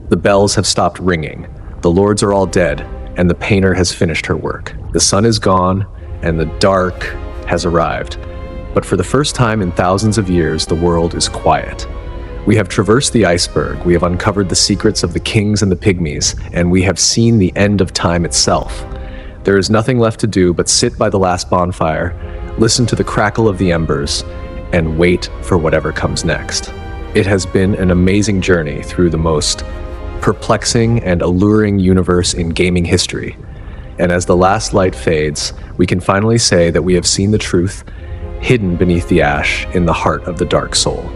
The bells have stopped ringing, the lords are all dead, and the painter has finished her work. The sun is gone, and the dark has arrived. But for the first time in thousands of years, the world is quiet. We have traversed the iceberg, we have uncovered the secrets of the kings and the pygmies, and we have seen the end of time itself. There is nothing left to do but sit by the last bonfire, listen to the crackle of the embers, and wait for whatever comes next. It has been an amazing journey through the most perplexing and alluring universe in gaming history. And as the last light fades, we can finally say that we have seen the truth hidden beneath the ash in the heart of the Dark Soul.